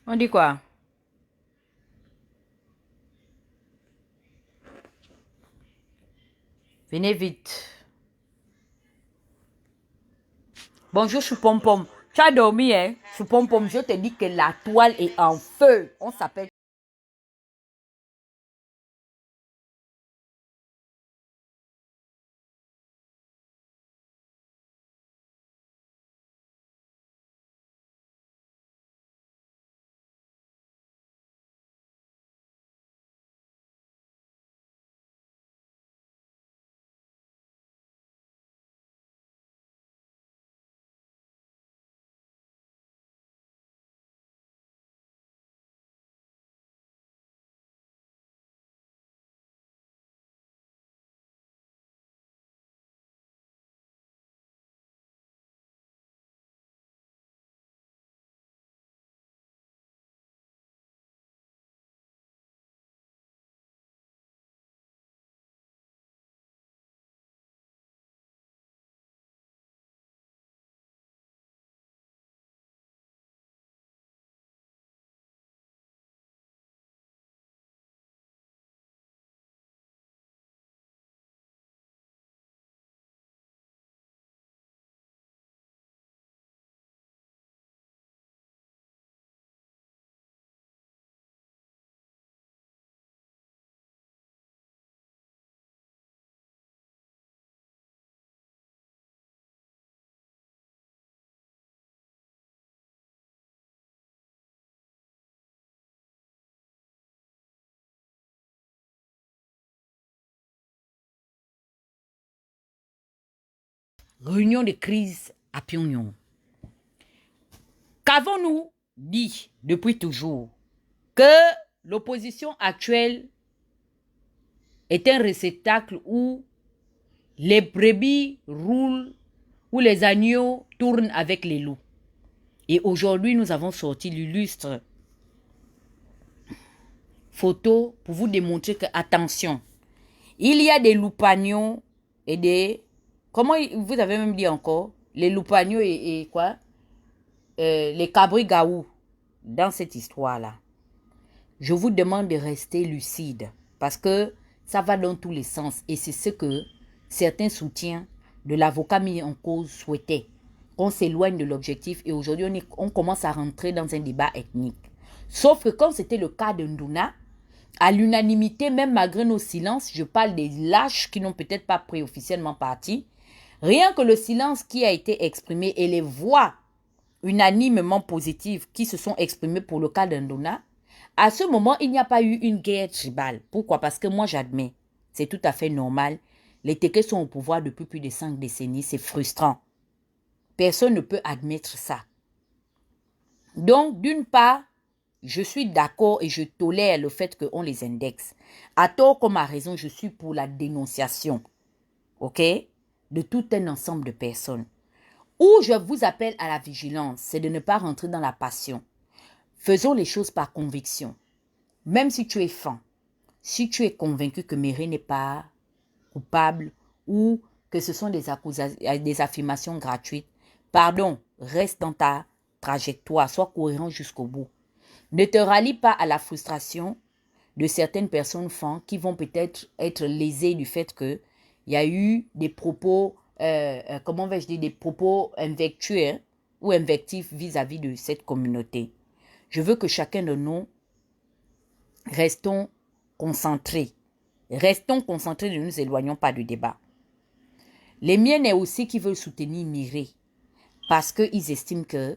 On dit quoi? Venez vite. Bonjour, Choupompom. Tu as dormi, hein? Choupompom, je te dis que la toile est en feu. On s'appelle réunion de crise à Pyongyang. Qu'avons-nous dit depuis toujours? Que l'opposition actuelle est un réceptacle où les brebis roulent, où les agneaux tournent avec les loups. Et aujourd'hui, nous avons sorti l'illustre photo pour vous démontrer que, attention, il y a des loupagnons et des... Comment vous avez même dit encore? Les loupagnons et quoi? Les cabrigaou dans cette histoire-là. Je vous demande de rester lucide parce que ça va dans tous les sens et c'est ce que certains soutiens de l'avocat mis en cause souhaitaient, qu'on s'éloigne de l'objectif et aujourd'hui on commence à rentrer dans un débat ethnique. Sauf que comme c'était le cas de Ndouna, à l'unanimité, même malgré nos silences, je parle des lâches qui n'ont peut-être pas pris officiellement parti, rien que le silence qui a été exprimé et les voix unanimement positives qui se sont exprimées pour le cas d'Ndouna, à ce moment, il n'y a pas eu une guerre tribale. Pourquoi? Parce que moi, j'admets, c'est tout à fait normal. Les Tékés sont au pouvoir depuis plus de 5 décennies. C'est frustrant. Personne ne peut admettre ça. Donc, d'une part, je suis d'accord et je tolère le fait qu'on les indexe. À tort comme à raison, je suis pour la dénonciation, ok, de tout un ensemble de personnes. Où je vous appelle à la vigilance, c'est de ne pas rentrer dans la passion. Faisons les choses par conviction. Même si tu es fan, si tu es convaincu que Méré n'est pas coupable ou que ce sont des affirmations gratuites, pardon, reste dans ta trajectoire, sois cohérent jusqu'au bout. Ne te rallie pas à la frustration de certaines personnes fans qui vont peut-être être lésées du fait qu'il y a eu des propos, comment vais-je dire, des propos invectueux ou invectifs vis-à-vis de cette communauté. Je veux que chacun de nous restons concentrés. Restons concentrés, ne nous éloignons pas du débat. Les miens est aussi qui veulent soutenir Miré parce qu'ils estiment que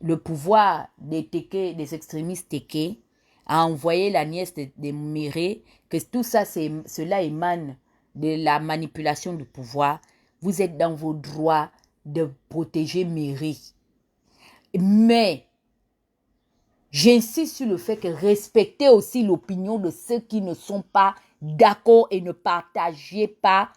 le pouvoir des Tékés, des extrémistes Tékés, a envoyé la nièce de Miré, que tout ça, cela émane de la manipulation du pouvoir. Vous êtes dans vos droits de protéger Miré. Mais j'insiste sur le fait que respectez aussi l'opinion de ceux qui ne sont pas d'accord et ne partagez pas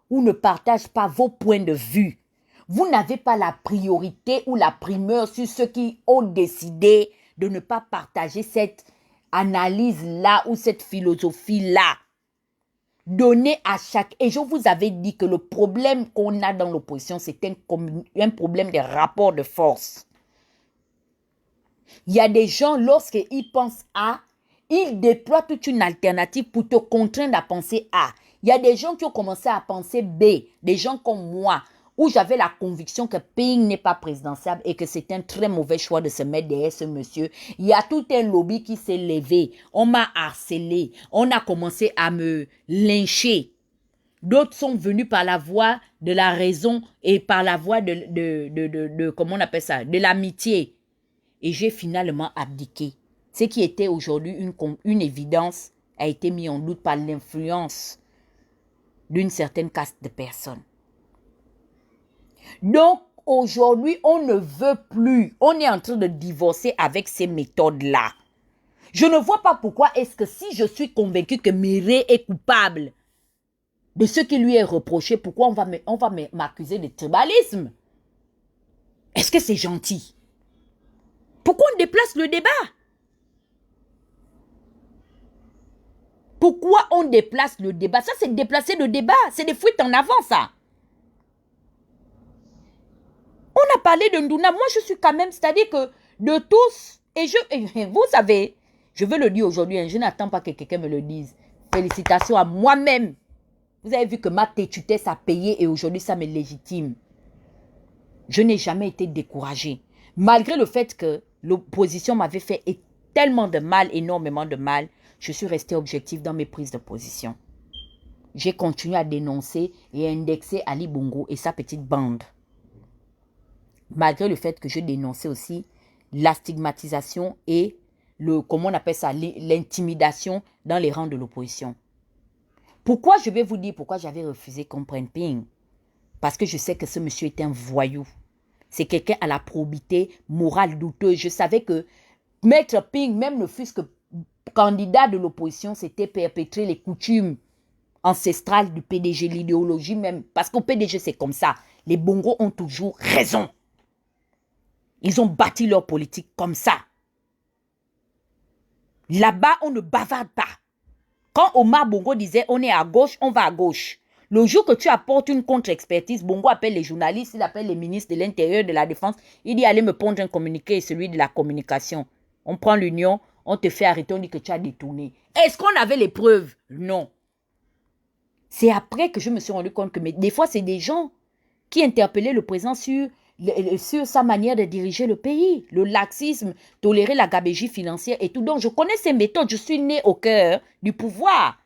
ou ne partagent pas vos points de vue. Vous n'avez pas la priorité ou la primeur sur ceux qui ont décidé de ne pas partager cette analyse-là ou cette philosophie-là. Donnez à chaque... Et je vous avais dit que le problème qu'on a dans l'opposition, c'est un problème de rapport de force. Il y a des gens, lorsqu'ils pensent A, ils déploient toute une alternative pour te contraindre à penser A. Il y a des gens qui ont commencé à penser B, des gens comme moi, où j'avais la conviction que Ping n'est pas présidentiable et que c'est un très mauvais choix de se mettre derrière ce monsieur. Il y a tout un lobby qui s'est levé. On m'a harcelé. On a commencé à me lyncher. D'autres sont venus par la voie de la raison et par la voie comment on appelle ça, de l'amitié. Et j'ai finalement abdiqué. Ce qui était aujourd'hui une évidence a été mis en doute par l'influence d'une certaine caste de personnes. Donc, aujourd'hui, on ne veut plus. On est en train de divorcer avec ces méthodes-là. Je ne vois pas pourquoi est-ce que si je suis convaincu que Méré est coupable de ce qui lui est reproché, pourquoi on va m'accuser de tribalisme? Est-ce que c'est gentil? Pourquoi on déplace le débat? Pourquoi on déplace le débat? Ça, c'est déplacer le débat. C'est des fuites en avant, ça. On a parlé de Ndouna. Moi, je suis quand même, c'est-à-dire que de tous, et vous savez, je veux le dire aujourd'hui, je n'attends pas que quelqu'un me le dise. Félicitations à moi-même. Vous avez vu que ma têtutesse a payé et aujourd'hui, ça me légitime. Je n'ai jamais été découragée. Malgré le fait que l'opposition m'avait fait tellement de mal, énormément de mal, je suis restée objective dans mes prises de position. J'ai continué à dénoncer et à indexer Ali Bongo et sa petite bande. Malgré le fait que je dénonçais aussi la stigmatisation et comment on appelle ça, l'intimidation dans les rangs de l'opposition. Pourquoi je vais vous dire pourquoi j'avais refusé qu'on prenne Ping? Parce que je sais que ce monsieur est un voyou. C'est quelqu'un à la probité morale douteuse. Je savais que Maître Ping, même ne fût-ce que candidat de l'opposition, c'était perpétrer les coutumes ancestrales du PDG, l'idéologie même. Parce qu'au PDG, c'est comme ça. Les Bongos ont toujours raison. Ils ont bâti leur politique comme ça. Là-bas, on ne bavarde pas. Quand Omar Bongo disait on est à gauche, on va à gauche. Le jour que tu apportes une contre-expertise, Bongo appelle les journalistes, il appelle les ministres de l'Intérieur, de la Défense. Il dit allez me pondre un communiqué, celui de la communication. On prend l'union, on te fait arrêter, on dit que tu as détourné. Est-ce qu'on avait les preuves? Non. C'est après que je me suis rendu compte que des fois, c'est des gens qui interpellaient le président sur sa manière de diriger le pays, le laxisme, tolérer la gabégie financière et tout. Donc, je connais ces méthodes. Je suis né au cœur du pouvoir.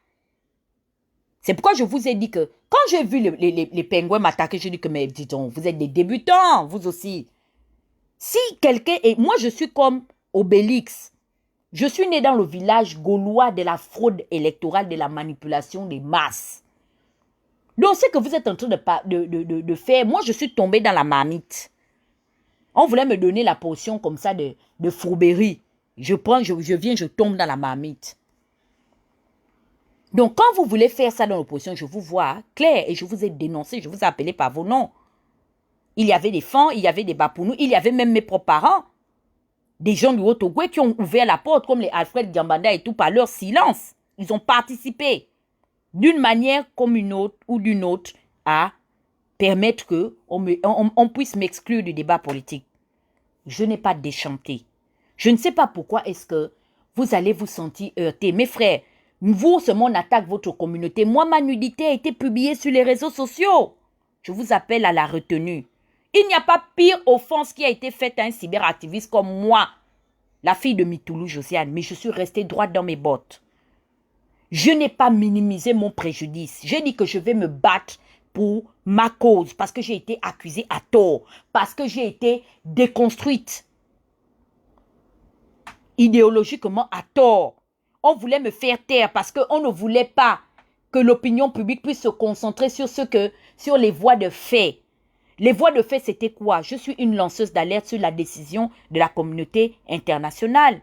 C'est pourquoi je vous ai dit que quand j'ai vu les pingouins m'attaquer, j'ai dit que, mais dis donc, vous êtes des débutants, vous aussi. Si quelqu'un est... Moi, je suis comme Obélix. Je suis né dans le village gaulois de la fraude électorale, de la manipulation des masses. Donc, ce que vous êtes en train de faire, moi, je suis tombé dans la marmite. On voulait me donner la portion comme ça de fourberie. Je prends, je viens, je tombe dans la marmite. Donc, quand vous voulez faire ça dans l'opposition, je vous vois clair et je vous ai dénoncé, je vous ai appelé par vos noms. Il y avait des Fans, il y avait des Bapounou, il y avait même mes propres parents. Des gens du Haut-Togo qui ont ouvert la porte, comme les Alfred Gambanda et tout, par leur silence. Ils ont participé d'une manière comme une autre ou d'une autre à permettre qu'on puisse m'exclure du débat politique. Je n'ai pas déchanté. Je ne sais pas pourquoi est-ce que vous allez vous sentir heurté. Mes frères, vous seulement on attaque votre communauté. Moi, ma nudité a été publiée sur les réseaux sociaux. Je vous appelle à la retenue. Il n'y a pas pire offense qui a été faite à un cyberactiviste comme moi, la fille de Mitoulou Josiane, mais je suis restée droite dans mes bottes. Je n'ai pas minimisé mon préjudice. J'ai dit que je vais me battre pour ma cause, parce que j'ai été accusée à tort, parce que j'ai été déconstruite idéologiquement à tort. On voulait me faire taire parce qu'on ne voulait pas que l'opinion publique puisse se concentrer sur les voies de fait. Les voies de fait, c'était quoi? Je suis une lanceuse d'alerte sur la décision de la communauté internationale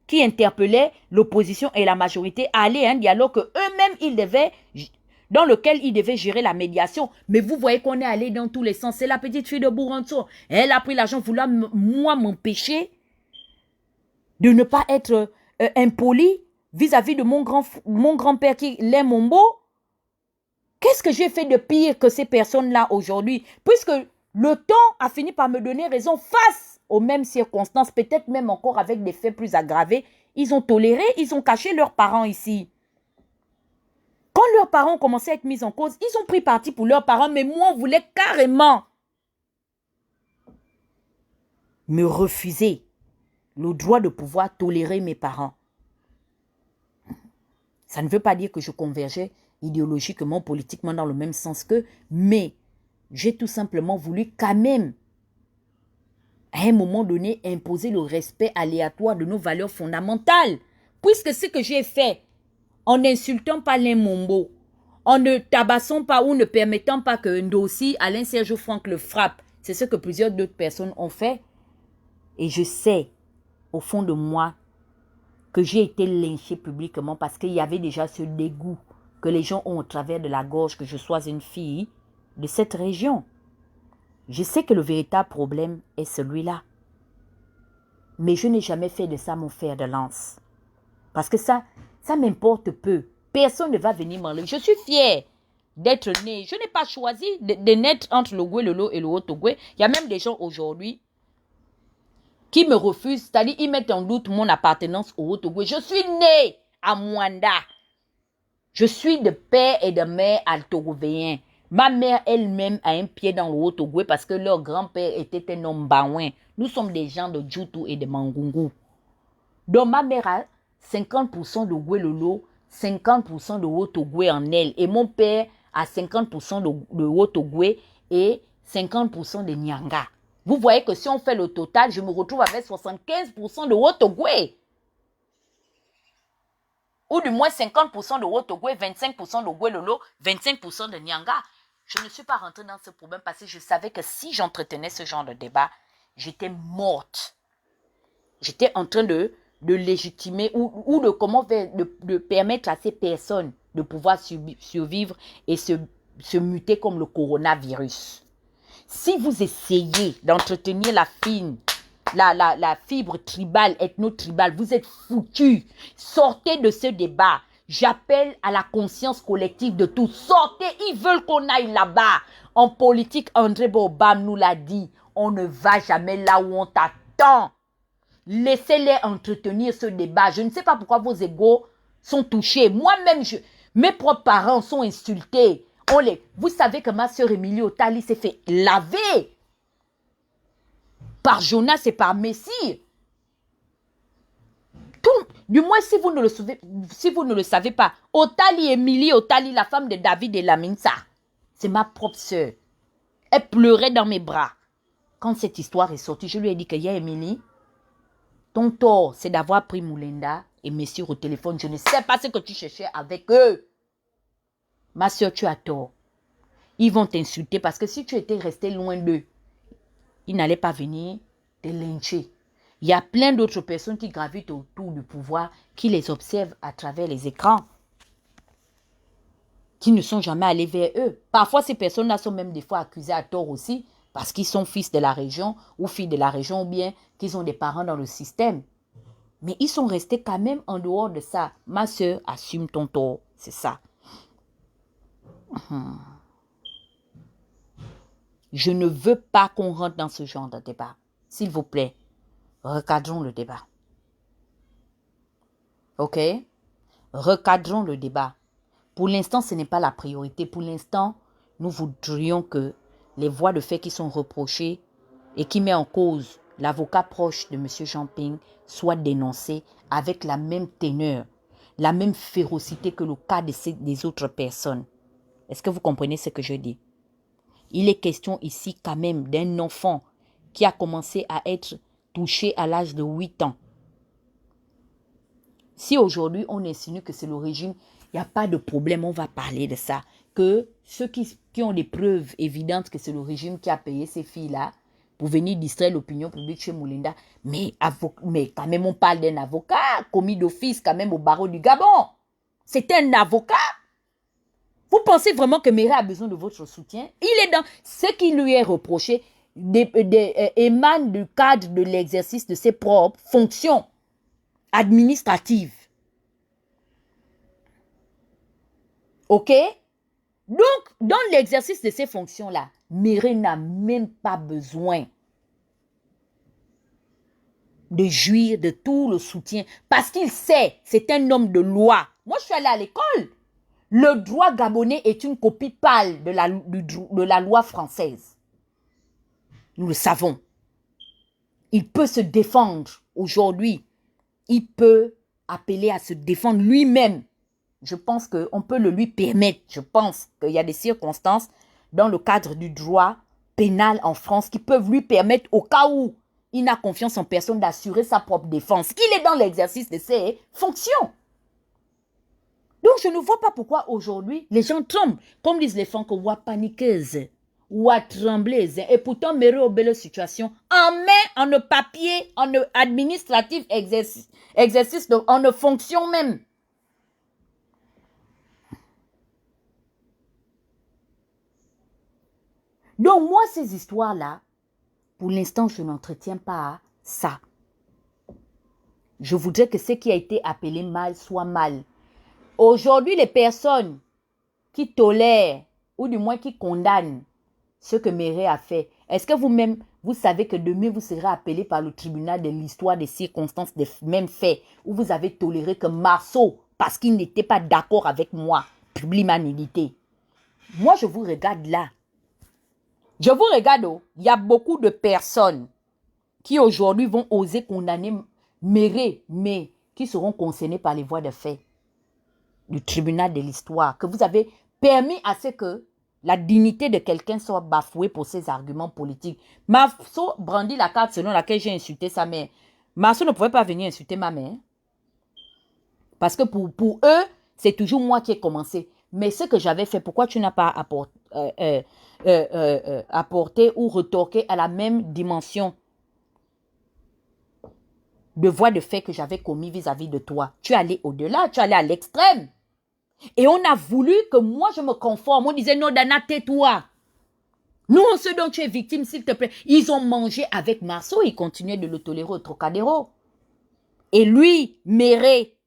qui interpellait l'opposition et la majorité à aller à un dialogue que eux-mêmes, dans lequel ils devaient gérer la médiation. Mais vous voyez qu'on est allé dans tous les sens. C'est la petite fille de Bouranto. Elle a pris l'argent, vouloir moi m'empêcher de ne pas être impoli vis-à-vis de mon grand-père qui l'est mon beau. Qu'est-ce que j'ai fait de pire que ces personnes-là aujourd'hui? Puisque le temps a fini par me donner raison face aux mêmes circonstances, peut-être même encore avec des faits plus aggravés, ils ont toléré, ils ont caché leurs parents ici. Quand leurs parents ont commencé à être mis en cause, ils ont pris parti pour leurs parents, mais moi, on voulait carrément me refuser le droit de pouvoir tolérer mes parents. Ça ne veut pas dire que je convergeais idéologiquement, politiquement dans le même sens qu'eux, mais j'ai tout simplement voulu quand même, à un moment donné, imposer le respect aléatoire de nos valeurs fondamentales. Puisque ce que j'ai fait, en n'insultant pas les Mombo, en ne tabassant pas ou ne permettant pas que Ndossi, Alain Serge Franck le frappe, c'est ce que plusieurs d'autres personnes ont fait. Et je sais, au fond de moi, que j'ai été lynchée publiquement parce qu'il y avait déjà ce dégoût que les gens ont au travers de la gorge que je sois une fille de cette région. Je sais que le véritable problème est celui-là. Mais je n'ai jamais fait de ça mon fer de lance. Parce que ça m'importe peu. Personne ne va venir m'enlever. Je suis fière d'être née. Je n'ai pas choisi de naître entre le Gwelolo et le Haut-Ogoué. Il y a même des gens aujourd'hui qui me refusent, c'est-à-dire ils mettent en doute mon appartenance au Haut-Ogoué. Je suis née à Mwanda. Je suis de père et de mère altogovéens. Ma mère elle-même a un pied dans le Haut-Ogoué parce que leur grand-père était un homme baouin. Nous sommes des gens de Djoutou et de Mangungu. Donc ma mère a 50% de Gwelolo, 50% de Haut-Ogoué en elle. Et mon père a 50% de Haut-Ogoué et 50% de Nyanga. Vous voyez que si on fait le total, je me retrouve avec 75% de Haut-Ogoué. Ou du moins 50% de Haut-Ogoué, 25% de Gwelolo, 25% de Nyanga. Je ne suis pas rentrée dans ce problème parce que je savais que si j'entretenais ce genre de débat, j'étais morte. J'étais en train de légitimer ou de comment faire, de permettre à ces personnes de pouvoir survivre et se muter comme le coronavirus. Si vous essayez d'entretenir la fibre tribale, ethno-tribale, vous êtes foutus. Sortez de ce débat. J'appelle à la conscience collective de tous. Sortez, ils veulent qu'on aille là-bas. En politique, André Bobam nous l'a dit. On ne va jamais là où on t'attend. Laissez-les entretenir ce débat. Je ne sais pas pourquoi vos égos sont touchés. Moi-même, mes propres parents sont insultés. Vous savez que ma soeur Émilie Otali s'est fait laver par Jonas et par Messi. Du moins, si vous ne le savez pas, Émilie Otali, la femme de David et Laminsa, c'est ma propre soeur. Elle pleurait dans mes bras. Quand cette histoire est sortie, je lui ai dit que Émilie, ton tort, c'est d'avoir pris Moulenda et Messi au téléphone. Je ne sais pas ce que tu cherchais avec eux. Ma soeur, tu as tort. Ils vont t'insulter parce que si tu étais resté loin d'eux, ils n'allaient pas venir te lyncher. Il y a plein d'autres personnes qui gravitent autour du pouvoir, qui les observent à travers les écrans, qui ne sont jamais allés vers eux. Parfois, ces personnes-là sont même des fois accusées à tort aussi, parce qu'ils sont fils de la région ou filles de la région, ou bien qu'ils ont des parents dans le système. Mais ils sont restés quand même en dehors de ça. Ma soeur, assume ton tort. C'est ça. Je ne veux pas qu'on rentre dans ce genre de débat. S'il vous plaît, recadrons le débat. Ok? Recadrons le débat. Pour l'instant, ce n'est pas la priorité. Pour l'instant, nous voudrions que les voies de fait qui sont reprochées et qui met en cause l'avocat proche de M. Jean-Ping soient dénoncées avec la même teneur, la même férocité que le cas des autres personnes. Est-ce que vous comprenez ce que je dis? Il est question ici quand même d'un enfant qui a commencé à être touché à l'âge de 8 ans. Si aujourd'hui on insinue que c'est le régime, il n'y a pas de problème, on va parler de ça. Que ceux qui ont des preuves évidentes que c'est le régime qui a payé ces filles-là pour venir distraire l'opinion publique chez Moulinda, mais quand même on parle d'un avocat commis d'office quand même au barreau du Gabon. C'est un avocat. Vous pensez vraiment que Méré a besoin de votre soutien? Il est dans ce qui lui est reproché émane du cadre de l'exercice de ses propres fonctions administratives. Ok? Donc, dans l'exercice de ces fonctions-là, Méré n'a même pas besoin de jouir de tout le soutien. Parce qu'il sait, c'est un homme de loi. Moi, je suis allée à l'école. Le droit gabonais est une copie pâle de la loi française. Nous le savons. Il peut se défendre aujourd'hui. Il peut appeler à se défendre lui-même. Je pense qu'on peut le lui permettre. Je pense qu'il y a des circonstances dans le cadre du droit pénal en France qui peuvent lui permettre, au cas où il n'a confiance en personne, d'assurer sa propre défense. Il est dans l'exercice de ses fonctions. Donc, je ne vois pas pourquoi aujourd'hui, les gens tremblent. Comme disent les Francs, ou à paniqueuse, ou à trembler. Et pourtant, Méré au belle situation, en main, en papier, en administratif, exercice en fonction même. Donc, moi, ces histoires-là, pour l'instant, je n'entretiens pas ça. Je voudrais que ce qui a été appelé mal soit mal. Aujourd'hui, les personnes qui tolèrent, ou du moins qui condamnent ce que Méré a fait, est-ce que vous-même, vous savez que demain, vous serez appelé par le tribunal de l'histoire des circonstances des mêmes faits, où vous avez toléré que Marceau, parce qu'il n'était pas d'accord avec moi, publie ma nullité. Moi, je vous regarde là. Je vous regarde, oh, il y a beaucoup de personnes qui aujourd'hui vont oser condamner Méré, mais qui seront concernées par les voies de fait du tribunal de l'histoire, que vous avez permis à ce que la dignité de quelqu'un soit bafouée pour ses arguments politiques. Marceau brandit la carte selon laquelle j'ai insulté sa mère. Marceau ne pouvait pas venir insulter ma mère. Parce que pour eux, c'est toujours moi qui ai commencé. Mais ce que j'avais fait, pourquoi tu n'as pas apporté ou retorqué à la même dimension de voie de fait que j'avais commis vis-à-vis de toi? Tu es allé au-delà, tu es allé à l'extrême. Et on a voulu que moi je me conforme. On disait non, Dana, tais-toi. Non, ceux dont tu es victime, s'il te plaît. Ils ont mangé avec Marceau, ils continuaient de le tolérer au Trocadéro. Et lui, Méré,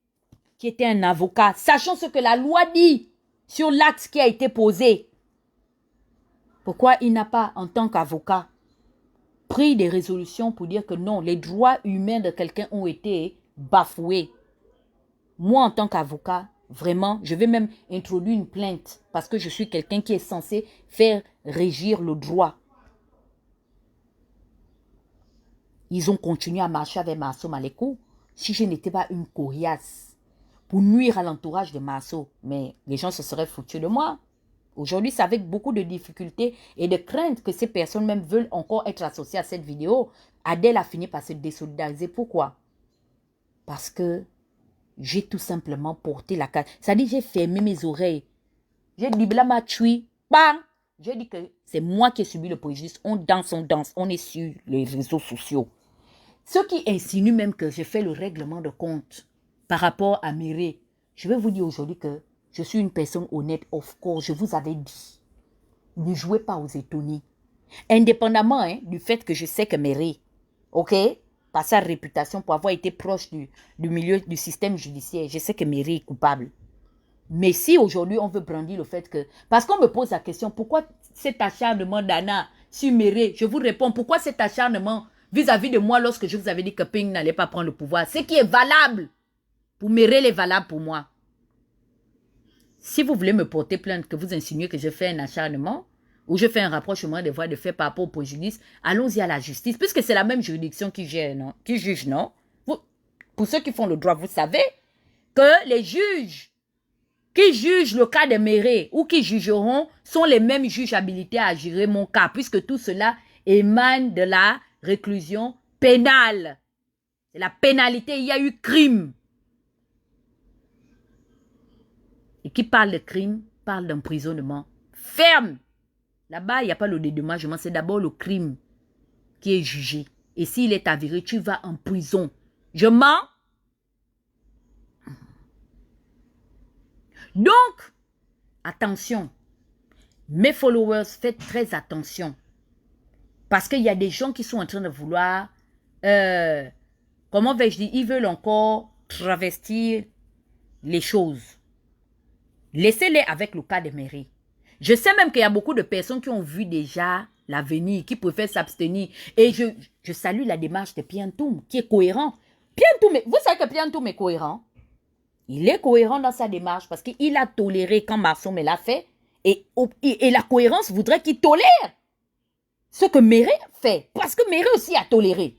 qui était un avocat, sachant ce que la loi dit sur l'acte qui a été posé, pourquoi il n'a pas, en tant qu'avocat, pris des résolutions pour dire que non, les droits humains de quelqu'un ont été bafoués? Moi, en tant qu'avocat, vraiment, je vais même introduire une plainte parce que je suis quelqu'un qui est censé faire régir le droit. Ils ont continué à marcher avec Marceau Malécou. Si je n'étais pas une coriace pour nuire à l'entourage de Marceau, mais les gens se seraient foutus de moi. Aujourd'hui, c'est avec beaucoup de difficultés et de crainte que ces personnes même veulent encore être associées à cette vidéo. Adèle a fini par se désolidariser. Pourquoi? Parce que j'ai tout simplement porté la carte. Ça dit, j'ai fermé mes oreilles. J'ai dit, bla ma tui, bang. J'ai dit que c'est moi qui ai subi le préjudice. On danse, on est sur les réseaux sociaux. Ceux qui insinuent même que j'ai fait le règlement de compte par rapport à Méré, je vais vous dire aujourd'hui que je suis une personne honnête, of course, je vous avais dit. Ne jouez pas aux étonnés. Indépendamment du fait que je sais que Méré, ok, par sa réputation pour avoir été proche du milieu du système judiciaire, je sais que Méré est coupable. Mais si aujourd'hui on veut brandir le fait que... Parce qu'on me pose la question, pourquoi cet acharnement d'Anna sur Méré? Je vous réponds, pourquoi cet acharnement vis-à-vis de moi lorsque je vous avais dit que Ping n'allait pas prendre le pouvoir? Ce qui est valable pour Méré est valable pour moi. Si vous voulez me porter plainte, que vous insinuez que je fais un acharnement, ou je fais un rapprochement des voies de fait par rapport au préjudice, allons-y à la justice, puisque c'est la même juridiction qui gère, non? Qui juge, non? Pour ceux qui font le droit, vous savez que les juges qui jugent le cas de Méré ou qui jugeront sont les mêmes juges habilités à gérer mon cas, puisque tout cela émane de la réclusion pénale. C'est la pénalité, il y a eu crime. Et qui parle de crime, parle d'emprisonnement ferme. Là-bas, il n'y a pas le dédommagement, c'est d'abord le crime qui est jugé. Et s'il est avéré, tu vas en prison. Je mens? Donc, attention. Mes followers, faites très attention. Parce qu'il y a des gens qui sont en train de vouloir... comment vais-je dire? Ils veulent encore travestir les choses. Laissez-les avec le cas de Méré. Je sais même qu'il y a beaucoup de personnes qui ont vu déjà l'avenir, qui préfère s'abstenir. Et je salue la démarche de Pierre Ntoum, qui est cohérent. Pierre Ntoum, vous savez que Pierre Ntoum est cohérent. Il est cohérent dans sa démarche parce qu'il a toléré quand Marceau me l'a fait. Et la cohérence voudrait qu'il tolère ce que Méré fait. Parce que Méré aussi a toléré.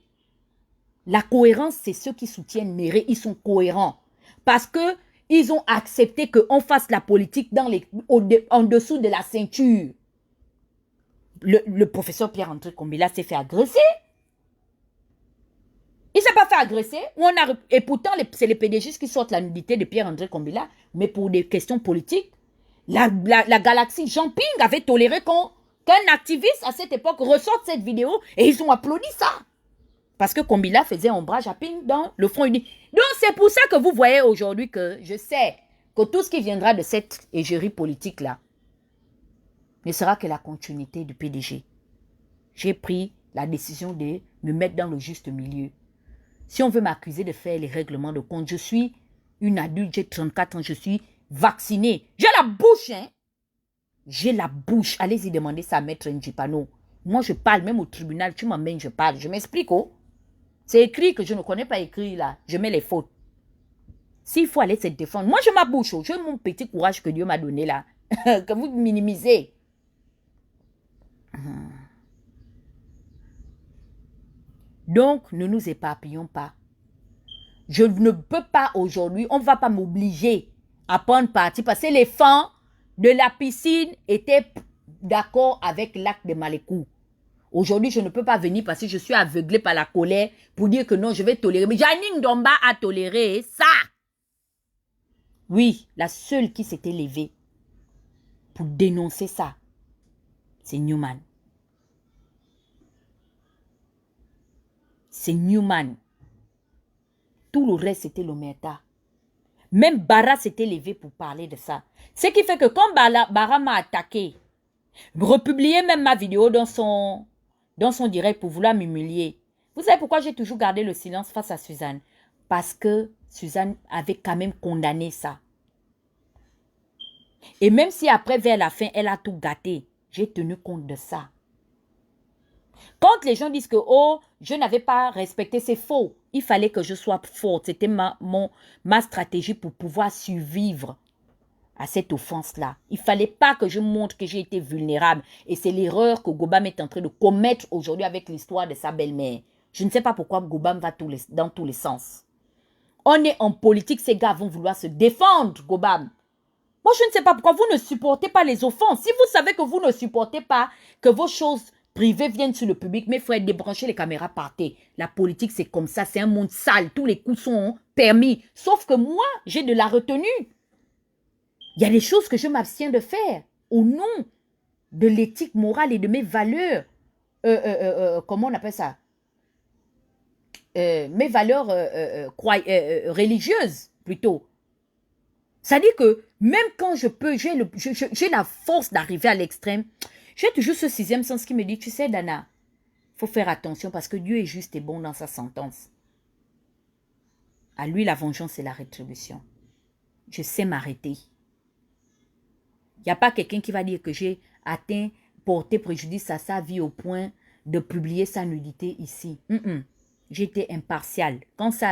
La cohérence, c'est ceux qui soutiennent Méré. Ils sont cohérents. Parce que ils ont accepté qu'on fasse la politique en dessous de la ceinture. Le professeur Pierre-André Kombila s'est fait agresser. Il ne s'est pas fait agresser. Et pourtant, c'est les PDG qui sortent la nudité de Pierre-André Kombila. Mais pour des questions politiques, la galaxie Jean Ping avait toléré qu'un activiste à cette époque ressorte cette vidéo et ils ont applaudi ça. Parce que Kombila faisait ombrage à Ping dans le Front uni. Donc c'est pour ça que vous voyez aujourd'hui que je sais que tout ce qui viendra de cette égérie politique-là ne sera que la continuité du PDG. J'ai pris la décision de me mettre dans le juste milieu. Si on veut m'accuser de faire les règlements de compte, je suis une adulte, j'ai 34 ans, je suis vaccinée. J'ai la bouche, hein. J'ai la bouche. Allez-y demander ça à Maître Njipano. Moi, je parle même au tribunal. Tu m'emmènes, je parle. Je m'explique, oh. C'est écrit que je ne connais pas écrit là. Je mets les fautes. S'il faut aller se défendre, moi, je m'abouche. Oh. J'ai mon petit courage que Dieu m'a donné là. Que vous minimisez. Donc, ne nous éparpillons pas. Je ne peux pas aujourd'hui, on ne va pas m'obliger à prendre parti parce que les fans de la piscine étaient d'accord avec l'acte de Malékou. Aujourd'hui, je ne peux pas venir parce que je suis aveuglé par la colère pour dire que non, je vais tolérer. Mais Janine Domba a toléré ça. Oui, la seule qui s'était levée pour dénoncer ça, c'est Newman. C'est Newman. Tout le reste, c'était l'Omerta. Même Bara s'était levé pour parler de ça. Ce qui fait que quand Bara m'a attaqué, republié même ma vidéo dans son direct pour vouloir m'humilier. Vous savez pourquoi j'ai toujours gardé le silence face à Suzanne? Parce que Suzanne avait quand même condamné ça. Et même si après, vers la fin, elle a tout gâté, j'ai tenu compte de ça. Quand les gens disent que, oh, je n'avais pas respecté, c'est faux. Il fallait que je sois forte. C'était ma stratégie pour pouvoir survivre à cette offense-là. Il ne fallait pas que je montre que j'ai été vulnérable. Et c'est l'erreur que Gobam est en train de commettre aujourd'hui avec l'histoire de sa belle-mère. Je ne sais pas pourquoi Gobam va dans tous les sens. On est en politique, ces gars vont vouloir se défendre, Gobam. Moi, je ne sais pas pourquoi vous ne supportez pas les offenses. Si vous savez que vous ne supportez pas que vos choses privées viennent sur le public, mais frère, débranchez les caméras, partez. La politique, c'est comme ça, c'est un monde sale. Tous les coups sont permis. Sauf que moi, j'ai de la retenue. Il y a des choses que je m'abstiens de faire au nom de l'éthique morale et de mes valeurs. Comment on appelle ça? Mes valeurs religieuses, plutôt. C'est-à-dire que même quand je peux, j'ai la force d'arriver à l'extrême, j'ai toujours ce sixième sens qui me dit, tu sais, Dana, il faut faire attention parce que Dieu est juste et bon dans sa sentence. À lui, la vengeance et la rétribution. Je sais m'arrêter. Il n'y a pas quelqu'un qui va dire que j'ai porté préjudice à sa vie au point de publier sa nudité ici. J'étais impartial. Quand c'est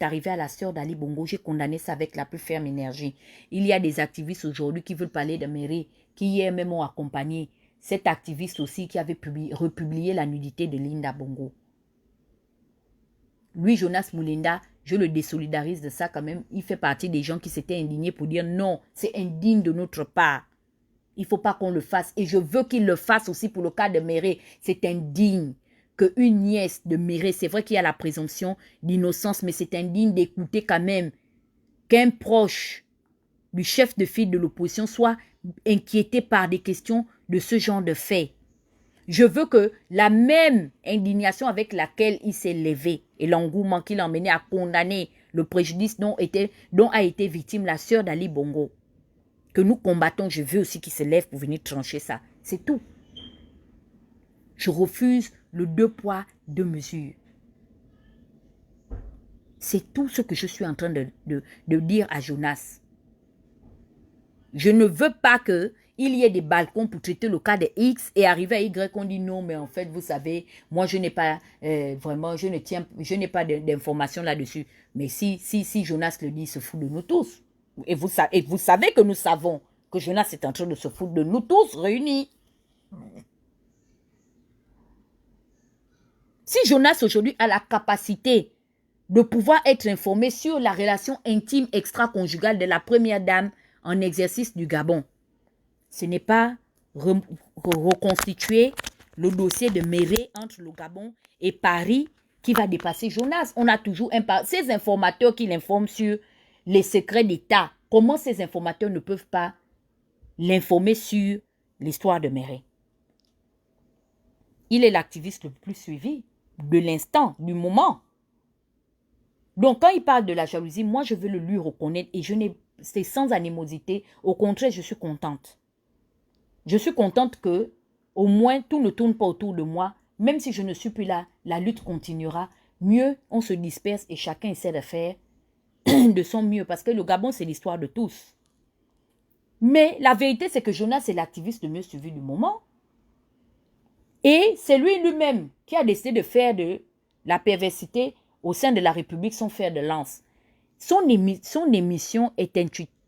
arrivé à la sœur d'Ali Bongo, j'ai condamné ça avec la plus ferme énergie. Il y a des activistes aujourd'hui qui veulent parler de Méré, qui hier même ont accompagné cet activiste aussi qui avait republié la nudité de Linda Bongo. Lui, Jonas Moulinda, je le désolidarise de ça quand même. Il fait partie des gens qui s'étaient indignés pour dire non, c'est indigne de notre part. Il ne faut pas qu'on le fasse. Et je veux qu'il le fasse aussi pour le cas de Méré. C'est indigne qu'une nièce de Méré, c'est vrai qu'il y a la présomption d'innocence, mais c'est indigne d'écouter quand même qu'un proche du chef de file de l'opposition soit inquiété par des questions de ce genre de faits. Je veux que la même indignation avec laquelle il s'est levé et l'engouement qu'il a emmené à condamner le préjudice dont a été victime la sœur d'Ali Bongo, que nous combattons, je veux aussi qu'il se lève pour venir trancher ça. C'est tout. Je refuse le 2 poids, 2 mesures. C'est tout ce que je suis en train de dire à Jonas. Je ne veux pas qu'il il y ait des balcons pour traiter le cas de X et arriver à Y, on dit non, mais en fait, vous savez, moi, je n'ai pas vraiment, je n'ai pas d'informations là-dessus. Mais si Jonas le dit, il se fout de nous tous. Et vous savez que nous savons que Jonas est en train de se foutre de nous tous réunis. Si Jonas aujourd'hui a la capacité de pouvoir être informé sur la relation intime extra-conjugale de la première dame en exercice du Gabon, ce n'est pas reconstituer le dossier de Méré entre le Gabon et Paris qui va dépasser Jonas. On a toujours ces informateurs qui l'informent sur les secrets d'État. Comment ces informateurs ne peuvent pas l'informer sur l'histoire de Méré? Il est l'activiste le plus suivi de l'instant, du moment. Donc, quand il parle de la jalousie, moi, je veux le lui reconnaître et c'est sans animosité. Au contraire, je suis contente. Je suis contente que, au moins, tout ne tourne pas autour de moi. Même si je ne suis plus là, la lutte continuera. Mieux, on se disperse et chacun essaie de faire de son mieux. Parce que le Gabon, c'est l'histoire de tous. Mais la vérité, c'est que Jonas est l'activiste le mieux suivi du moment. Et c'est lui-même qui a décidé de faire de la perversité au sein de la République son fer de lance. Son émission est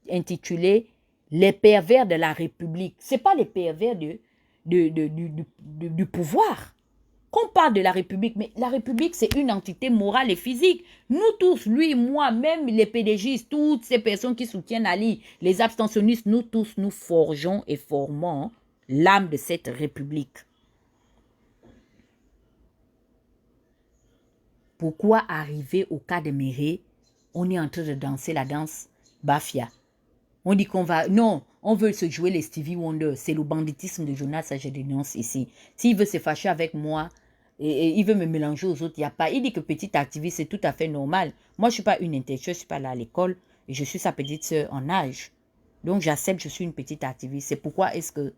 intitulée « Les pervers de la République ». Ce n'est pas les pervers du pouvoir. Qu'on parle de la République, mais la République, c'est une entité morale et physique. Nous tous, lui, moi, même les PDGistes, toutes ces personnes qui soutiennent Ali, les abstentionnistes, nous tous, nous forgeons et formons l'âme de cette République. Pourquoi arriver au cas de Méré, on est en train de danser la danse Bafia? On dit qu'on va... Non, on veut se jouer les Stevie Wonder. C'est le banditisme de Jonas, ça je dénonce ici. S'il veut se fâcher avec moi, et il veut me mélanger aux autres, il n'y a pas... Il dit que petit activiste, c'est tout à fait normal. Moi, je ne suis pas une intellectuelle, je ne suis pas là à l'école, et je suis sa petite sœur en âge. Donc, j'accepte, je suis une petite activiste. C'est pourquoi est-ce que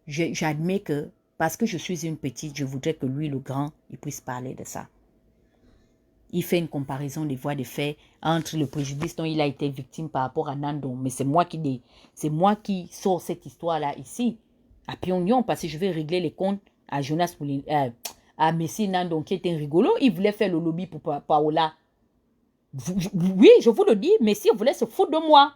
j'admets que, parce que je suis une petite, je voudrais que lui, le grand, il puisse parler de ça. Il fait une comparaison des voies de fait entre le préjudice dont il a été victime par rapport à Nandon. Mais c'est moi qui sors cette histoire-là ici, à Pyongyang, parce que je vais régler les comptes à Jonas à Messi Nandon, qui était un rigolo. Il voulait faire le lobby pour Paola. Oui, je vous le dis, Messi voulait se foutre de moi.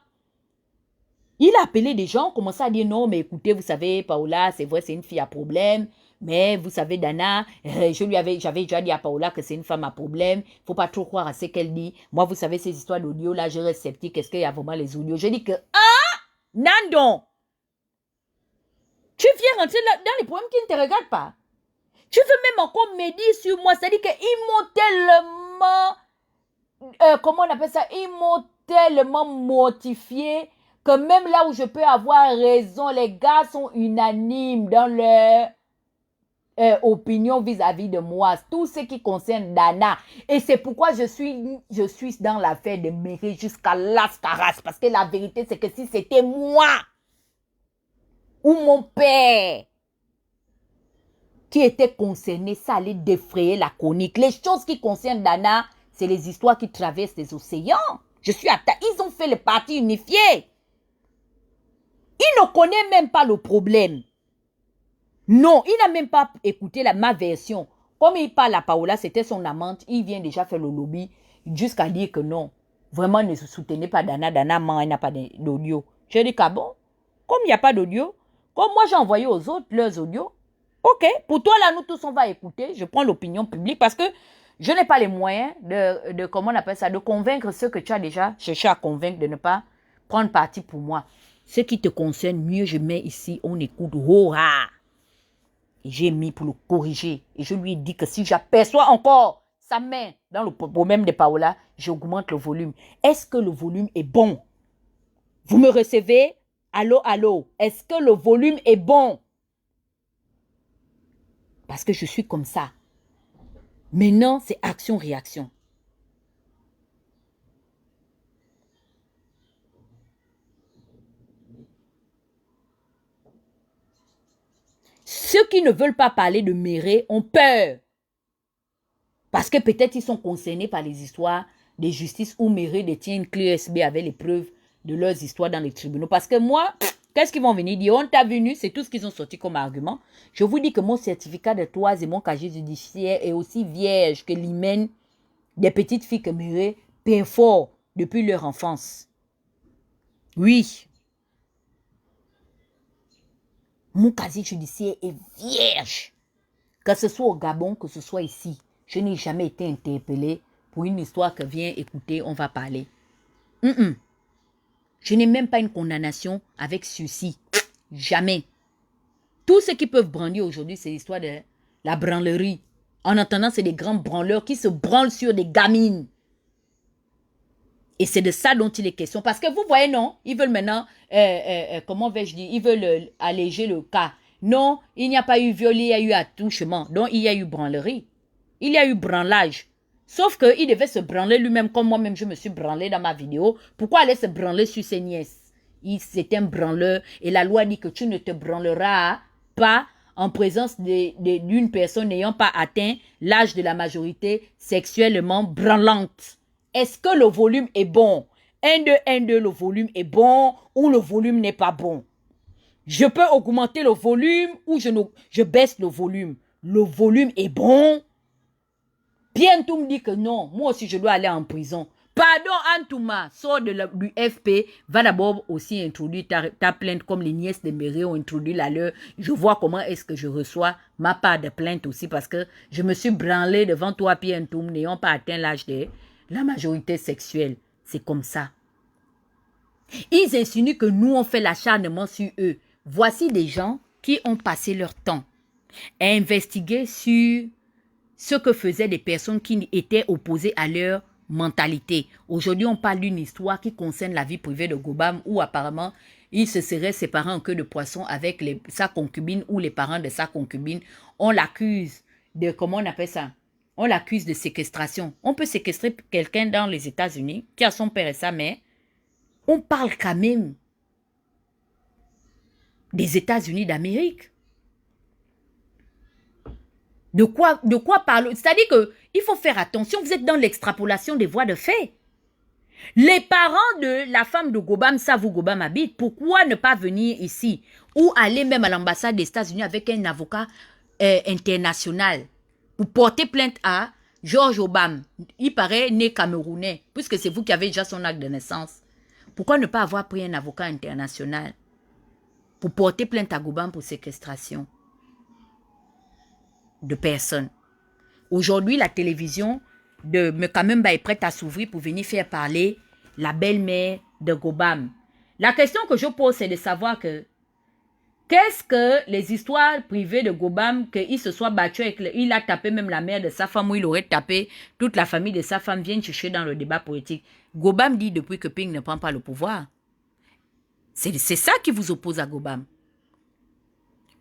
Il a appelé des gens, commençait à dire non, mais écoutez, vous savez, Paola, c'est vrai, c'est une fille à problème. Mais vous savez, Dana, j'avais déjà dit à Paola que c'est une femme à problème. Il ne faut pas trop croire à ce qu'elle dit. Moi, vous savez, ces histoires d'audio, là, je reste sceptique. Est-ce qu'il y a vraiment les audios? Je dis que, Nandon, tu viens rentrer dans les problèmes qui ne te regardent pas. Tu veux même encore médire sur moi. C'est-à-dire qu'ils m'ont tellement, comment on appelle ça? Ils m'ont tellement mortifié que même là où je peux avoir raison, les gars sont unanimes dans leur opinion vis-à-vis de moi, tout ce qui concerne Dana. Et c'est pourquoi je suis dans l'affaire de Méré jusqu'à l'Ascaras. Parce que la vérité, c'est que si c'était moi ou mon père qui était concerné, ça allait défrayer la chronique. Les choses qui concernent Dana, c'est les histoires qui traversent les océans. Ils ont fait le parti unifié. Il ne connaît même pas le problème. Non, il n'a même pas écouté ma version. Comme il parle à Paola, c'était son amante, il vient déjà faire le lobby jusqu'à dire que non. Vraiment, ne soutenez pas Dana. Dana, il n'a pas d'audio. J'ai dit, ah bon? Comme il n'y a pas d'audio, comme moi j'ai envoyé aux autres leurs audios, ok, pour toi là, nous tous on va écouter. Je prends l'opinion publique parce que je n'ai pas les moyens comment on appelle ça, de convaincre ceux que tu as déjà cherché à convaincre de ne pas prendre parti pour moi. Ce qui te concerne, mieux je mets ici, on écoute. Et j'ai mis pour le corriger. Et je lui ai dit que si j'aperçois encore sa main dans le problème de Paola, j'augmente le volume. Est-ce que le volume est bon? Vous me recevez? Allô, allô? Est-ce que le volume est bon? Parce que je suis comme ça. Maintenant, c'est action-réaction. Ceux qui ne veulent pas parler de Méré ont peur. Parce que peut-être ils sont concernés par les histoires de justice où Méré détient une clé USB avec les preuves de leurs histoires dans les tribunaux. Parce que moi, Qu'est-ce qu'ils vont venir dire? On t'a venu, c'est tout ce qu'ils ont sorti comme argument. Je vous dis que mon certificat de toise et mon casier judiciaire est aussi vierge que l'hymen des petites filles que Méré perforent depuis leur enfance. Oui. Mon casier judiciaire est vierge. Que ce soit au Gabon, que ce soit ici, je n'ai jamais été interpellée pour une histoire que viens écouter, on va parler. Je n'ai même pas une condamnation avec sursis. Jamais. Tout ce qu'ils peuvent brandir aujourd'hui, c'est l'histoire de la branlerie. En entendant, c'est des grands branleurs qui se branlent sur des gamines. Et c'est de ça dont il est question. Parce que vous voyez, non, ils veulent maintenant, comment vais-je dire, ils veulent alléger le cas. Non, il n'y a pas eu viol, il y a eu attouchement. Donc, il y a eu branlerie. Il y a eu branlage. Sauf qu'il devait se branler lui-même, comme moi-même, je me suis branlé dans ma vidéo. Pourquoi aller se branler sur ses nièces? C'est un branleur. Et la loi dit que tu ne te branleras pas en présence d'une personne n'ayant pas atteint l'âge de la majorité sexuellement branlante. Est-ce que le volume est bon? 1, 2, le volume est bon ou le volume n'est pas bon? Je peux augmenter le volume ou je baisse le volume. Le volume est bon. Bientôt me dit que non, moi aussi je dois aller en prison. Pardon Antouma, sort du FP, va d'abord aussi introduire ta plainte comme les nièces de Méré ont introduit la leur. Je vois comment est-ce que je reçois ma part de plainte aussi parce que je me suis branlé devant toi Pierre Ntoum n'ayant pas atteint l'âge de la majorité sexuelle. C'est comme ça. Ils insinuent que nous on fait l'acharnement sur eux. Voici des gens qui ont passé leur temps à investiguer sur ce que faisaient des personnes qui étaient opposées à leur mentalité. Aujourd'hui, on parle d'une histoire qui concerne la vie privée de Gobam où apparemment, il se serait séparé en queue de poisson avec sa concubine ou les parents de sa concubine. On l'accuse de, comment on appelle ça? On l'accuse de séquestration. On peut séquestrer quelqu'un dans les États-Unis qui a son père et sa mère. On parle quand même des États-Unis d'Amérique. De quoi parler? C'est-à-dire qu'il faut faire attention, vous êtes dans l'extrapolation des voies de fait. Les parents de la femme de Gobam savent où Gobam habite. Pourquoi ne pas venir ici? Ou aller même à l'ambassade des États-Unis avec un avocat international pour porter plainte à George Obama. Il paraît né camerounais, puisque c'est vous qui avez déjà son acte de naissance. Pourquoi ne pas avoir pris un avocat international pour porter plainte à Gobam pour séquestration de personnes? Aujourd'hui, la télévision de Mekamemba est prête à s'ouvrir pour venir faire parler la belle-mère de Gobam. La question que je pose, c'est de savoir que qu'est-ce que les histoires privées de Gobam, qu'il se soit battu avec, il a tapé même la mère de sa femme ou il aurait tapé toute la famille de sa femme, viennent chercher dans le débat politique. Gobam dit depuis que Ping ne prend pas le pouvoir. C'est ça qui vous oppose à Gobam.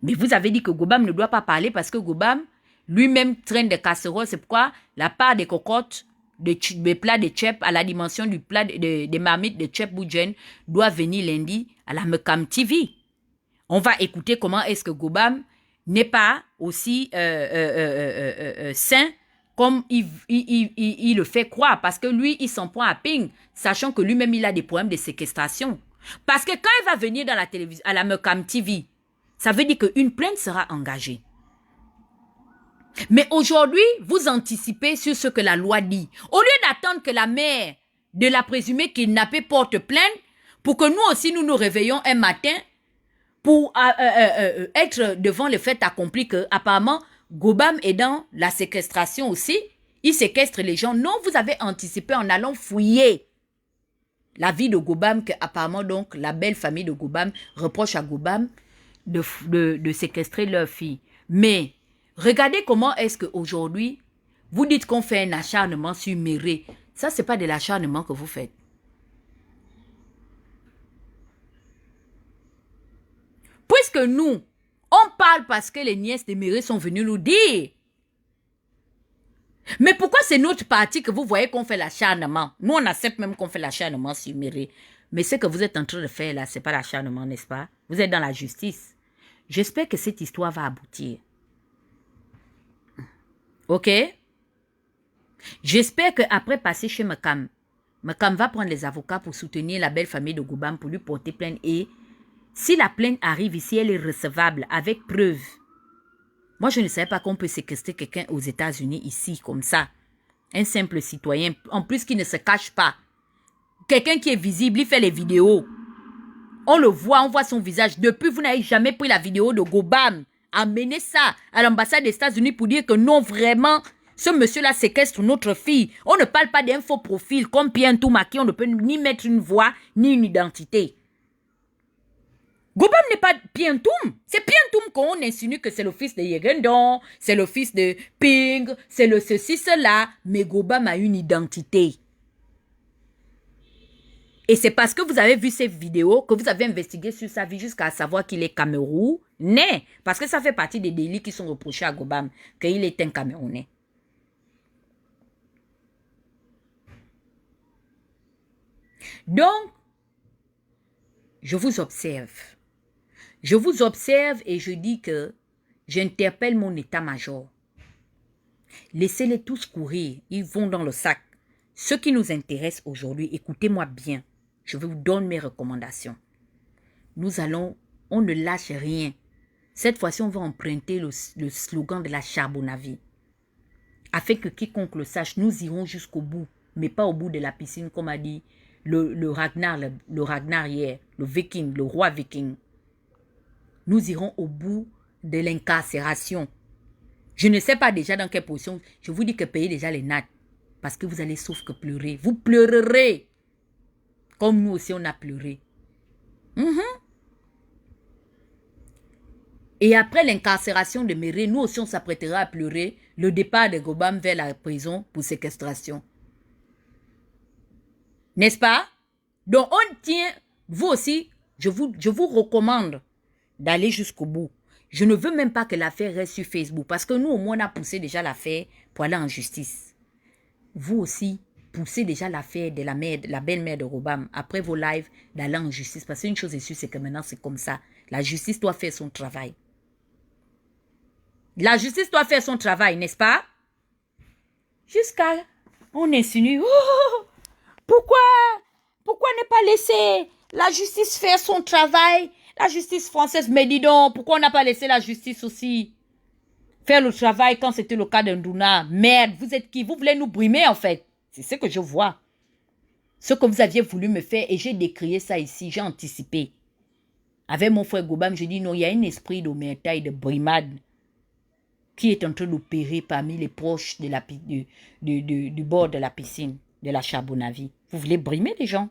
Mais vous avez dit que Gobam ne doit pas parler parce que Gobam lui-même traîne des casseroles. C'est pourquoi la part des cocottes, des plats de tchèp à la dimension du plat des marmites de tchèp Boudjen doit venir lundi à la Mekam TV. On va écouter comment est-ce que Gobam n'est pas aussi sain comme il le fait croire. Parce que lui, il s'en prend à Ping, sachant que lui-même, il a des problèmes de séquestration. Parce que quand il va venir dans la télévision, à la Mekam TV, ça veut dire qu'une plainte sera engagée. Mais aujourd'hui, vous anticipez sur ce que la loi dit. Au lieu d'attendre que la mère de la présumée kidnappée porte plainte, pour que nous aussi, nous nous réveillons un matin pour être devant le fait accompli que apparemment Gobam est dans la séquestration aussi. Il séquestre les gens. Non, vous avez anticipé en allant fouiller la vie de Gobam, que apparemment donc la belle famille de Gobam reproche à Gobam de séquestrer leur fille. Mais regardez comment est-ce qu'aujourd'hui, vous dites qu'on fait un acharnement sur Méré. Ça, ce n'est pas de l'acharnement que vous faites. Puisque nous, on parle parce que les nièces de Méré sont venues nous dire. Mais pourquoi c'est notre parti que vous voyez qu'on fait l'acharnement? Nous, on accepte même qu'on fait l'acharnement sur Méré. Mais ce que vous êtes en train de faire là, ce n'est pas l'acharnement, n'est-ce pas? Vous êtes dans la justice. J'espère que cette histoire va aboutir. Ok? J'espère qu'après passer chez Mekam va prendre les avocats pour soutenir la belle famille de Gobam, pour lui porter plainte et Si la plainte arrive ici, elle est recevable avec preuve. Moi, je ne savais pas qu'on peut séquestrer quelqu'un aux États-Unis ici, comme ça. Un simple citoyen, en plus qui ne se cache pas. Quelqu'un qui est visible, il fait les vidéos. On le voit, on voit son visage. Depuis, vous n'avez jamais pris la vidéo de Gobam. Amenez ça à l'ambassade des États-Unis pour dire que non, vraiment, ce monsieur-là séquestre notre fille. On ne parle pas d'un faux profil comme Pierre Ntouma qui on ne peut ni mettre une voix ni une identité. Gobam n'est pas Pierre Ntoum. C'est Pierre Ntoum qu'on insinue que c'est le fils de Yegendon, c'est le fils de Ping, c'est le ceci, cela. Mais Gobam a une identité. Et c'est parce que vous avez vu ces vidéos que vous avez investigué sur sa vie jusqu'à savoir qu'il est Camerounais. Parce que ça fait partie des délits qui sont reprochés à Gobam, qu'il est un Camerounais. Donc, je vous observe. Je vous observe et je dis que j'interpelle mon état-major. Laissez-les tous courir, ils vont dans le sac. Ce qui nous intéresse aujourd'hui, écoutez-moi bien. Je vous donne mes recommandations. On ne lâche rien. Cette fois-ci, on va emprunter le slogan de la Charbonnavie. Afin que quiconque le sache, nous irons jusqu'au bout, mais pas au bout de la piscine, comme a dit le Ragnar hier, le viking, le roi viking. Nous irons au bout de l'incarcération. Je ne sais pas déjà dans quelle position. Je vous dis que payez déjà les nattes. Parce que vous allez sauf que pleurer. Vous pleurerez. Comme nous aussi, on a pleuré. Et après l'incarcération de Méré, nous aussi, on s'apprêtera à pleurer le départ de Gobam vers la prison pour séquestration. N'est-ce pas? Donc, on tient, vous aussi, je vous recommande d'aller jusqu'au bout. Je ne veux même pas que l'affaire reste sur Facebook parce que nous, au moins, on a poussé déjà l'affaire pour aller en justice. Vous aussi, poussez déjà l'affaire de la belle-mère de Gobam après vos lives d'aller en justice. Parce qu'une chose est sûre, c'est que maintenant, c'est comme ça. La justice doit faire son travail. La justice doit faire son travail, n'est-ce pas? Jusqu'à, on insinue, oh, pourquoi ne pas laisser la justice faire son travail? La justice française, mais dis donc, pourquoi on n'a pas laissé la justice aussi faire le travail quand c'était le cas d'Ndouna? Merde, vous êtes qui? Vous voulez nous brimer en fait. C'est ce que je vois. Ce que vous aviez voulu me faire et j'ai décrié ça ici, j'ai anticipé. Avec mon frère Gobam, je dis non, il y a un esprit d'omerta et de brimade qui est en train d'opérer parmi les proches du bord de la piscine, de la Charbonnavie. Vous voulez brimer les gens.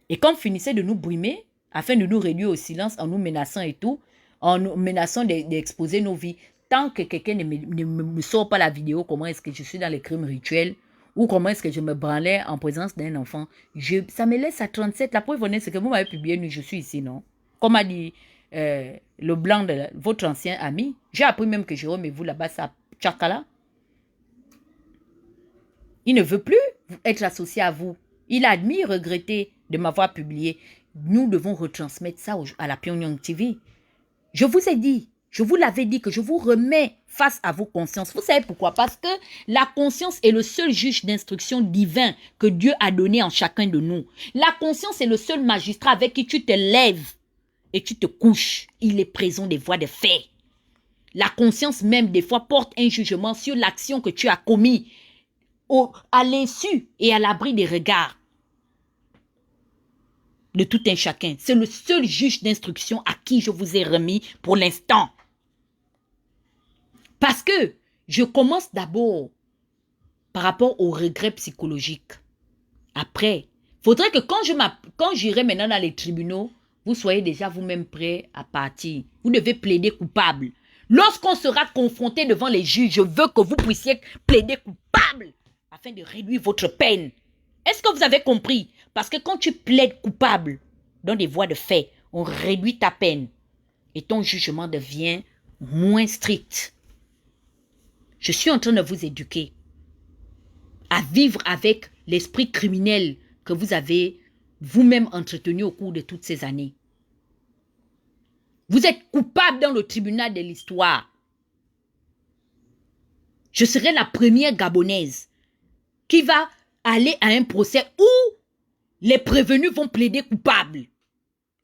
Et quand vous finissez de nous brimer, afin de nous réduire au silence en nous menaçant et tout, en nous menaçant d'exposer nos vies, tant que quelqu'un ne me sort pas la vidéo, comment est-ce que je suis dans les crimes rituels, ou comment est-ce que je me branlais en présence d'un enfant, ça me laisse à 37. La preuve honnête, c'est que vous m'avez publié, je suis ici, non? Comme a dit le blanc de votre ancien ami, j'ai appris même que Jérôme et vous là-bas, ça tchakala. Il ne veut plus être associé à vous. Il a admis regretté de m'avoir publié. Nous devons retransmettre ça à la Pyongyang TV. Je vous ai dit, je vous l'avais dit que je vous remets face à vos consciences. Vous savez pourquoi? Parce que la conscience est le seul juge d'instruction divin que Dieu a donné en chacun de nous. La conscience est le seul magistrat avec qui tu te lèves et tu te couches. Il est présent des voies de fait. La conscience même des fois porte un jugement sur l'action que tu as commise à l'insu et à l'abri des regards de tout un chacun. C'est le seul juge d'instruction à qui je vous ai remis pour l'instant. Parce que je commence d'abord par rapport aux regrets psychologiques. Après, il faudrait que quand j'irai maintenant dans les tribunaux, vous soyez déjà vous-même prêts à partir. Vous devez plaider coupable. Lorsqu'on sera confronté devant les juges, je veux que vous puissiez plaider coupable afin de réduire votre peine. Est-ce que vous avez compris? Parce que quand tu plaides coupable dans des voies de fait, on réduit ta peine et ton jugement devient moins strict. Je suis en train de vous éduquer à vivre avec l'esprit criminel que vous avez vous-même entretenu au cours de toutes ces années. Vous êtes coupable dans le tribunal de l'histoire. Je serai la première Gabonaise qui va aller à un procès où les prévenus vont plaider coupable.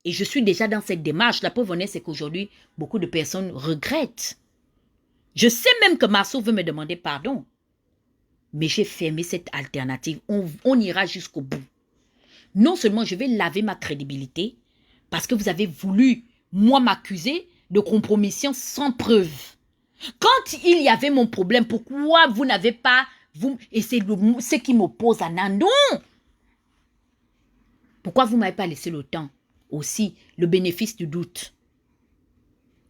Et je suis déjà dans cette démarche. La preuve en est, c'est qu'aujourd'hui, beaucoup de personnes regrettent. Je sais même que Marceau veut me demander pardon. Mais j'ai fermé cette alternative. On ira jusqu'au bout. Non seulement je vais laver ma crédibilité, parce que vous avez voulu, moi, m'accuser de compromission sans preuve. Quand il y avait mon problème, pourquoi vous n'avez pas... et c'est ce qui m'oppose à Nandon. Pourquoi vous ne m'avez pas laissé le temps aussi, le bénéfice du doute,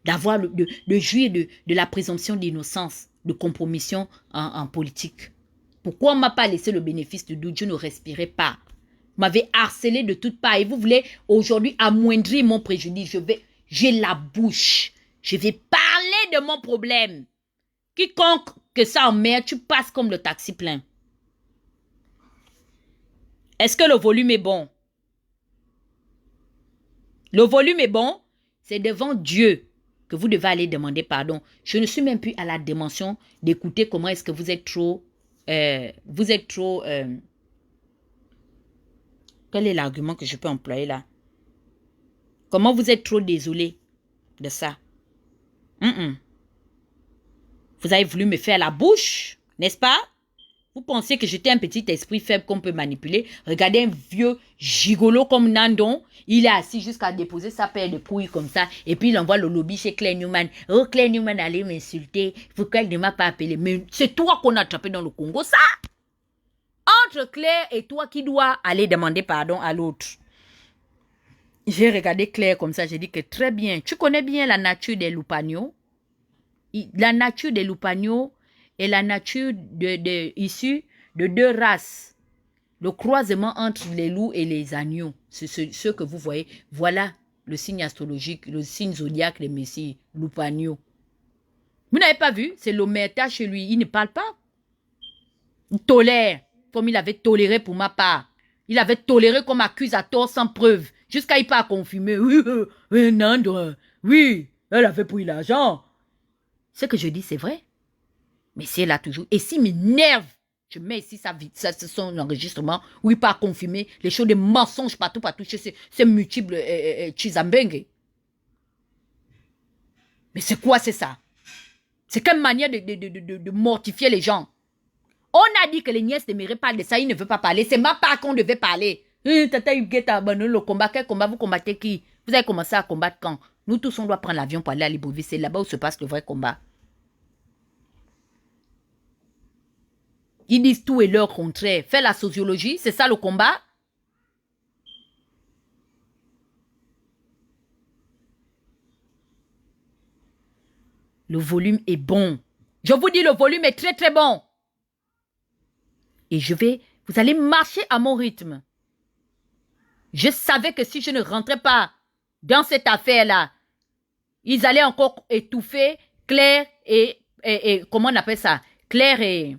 d'avoir de jouir de la présomption d'innocence, de compromission en politique. Pourquoi on ne m'a pas laissé le bénéfice du doute? Je ne respirais pas. Vous m'avez harcelé de toutes parts et vous voulez aujourd'hui amoindrir mon préjudice. J'ai la bouche. Je vais parler de mon problème. Quiconque que ça emmerde, tu passes comme le taxi plein. Est-ce que le volume est bon? Le volume est bon, c'est devant Dieu que vous devez aller demander pardon. Je ne suis même plus à la dimension d'écouter comment est-ce que vous êtes trop... quel est l'argument que je peux employer là? Comment vous êtes trop désolé de ça? Vous avez voulu me faire la bouche, n'est-ce pas? Vous pensiez que j'étais un petit esprit faible qu'on peut manipuler? Regardez un vieux gigolo comme Nandon. Il est assis jusqu'à déposer sa paire de couilles comme ça. Et puis il envoie le lobby chez Claire Newman. Oh, Claire Newman allait m'insulter. Pourquoi elle ne m'a pas appelé? Mais c'est toi qu'on a attrapé dans le Congo, ça? Entre Claire et toi qui dois aller demander pardon à l'autre. J'ai regardé Claire comme ça. J'ai dit que très bien. Tu connais bien la nature des loupagnos? La nature des loupagnos est la nature issue de deux races. Le croisement entre les loups et les agneaux. C'est ce que vous voyez. Voilà le signe astrologique, le signe zodiaque des messieurs, loupagnos. Vous n'avez pas vu? C'est l'omerta chez lui. Il ne parle pas. Il tolère, comme il avait toléré pour ma part. Il avait toléré comme accusateur sans preuve. Jusqu'à il pas confirmer. Oui, Nandre, oui, elle avait pris l'argent. Ce que je dis, c'est vrai. Mais c'est là toujours. Et s'il m'énerve, je mets ici son enregistrement où il pas confirmer les choses, des mensonges partout chez ces multiples Chizambengue. Mais c'est quoi, c'est ça? C'est quelle manière de mortifier les gens? On a dit que les nièces n'aimeraient pas de ça, il ne veut pas parler. C'est ma part qu'on devait parler. Tata Huguette a abandonné le combat. Quel combat vous combattez qui? Vous avez commencé à combattre quand? Nous tous, on doit prendre l'avion pour aller à Libreville. C'est là-bas où se passe le vrai combat. Ils disent tout et leur contraire. Fais la sociologie, c'est ça le combat? Le volume est bon. Je vous dis, le volume est très très bon. Et vous allez marcher à mon rythme. Je savais que si je ne rentrais pas dans cette affaire-là, ils allaient encore étouffer Claire et comment on appelle ça? Claire et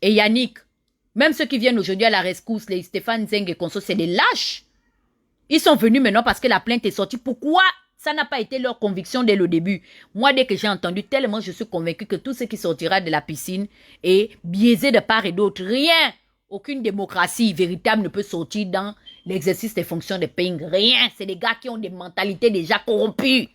Yannick. Même ceux qui viennent aujourd'hui à la rescousse, les Stéphane Zeng et consorts, c'est des lâches. Ils sont venus maintenant parce que la plainte est sortie. Pourquoi ça n'a pas été leur conviction dès le début? Moi, dès que j'ai entendu, tellement je suis convaincu que tout ce qui sortira de la piscine est biaisé de part et d'autre. Rien. Aucune démocratie véritable ne peut sortir dans l'exercice des fonctions de ping. Rien. C'est des gars qui ont des mentalités déjà corrompues.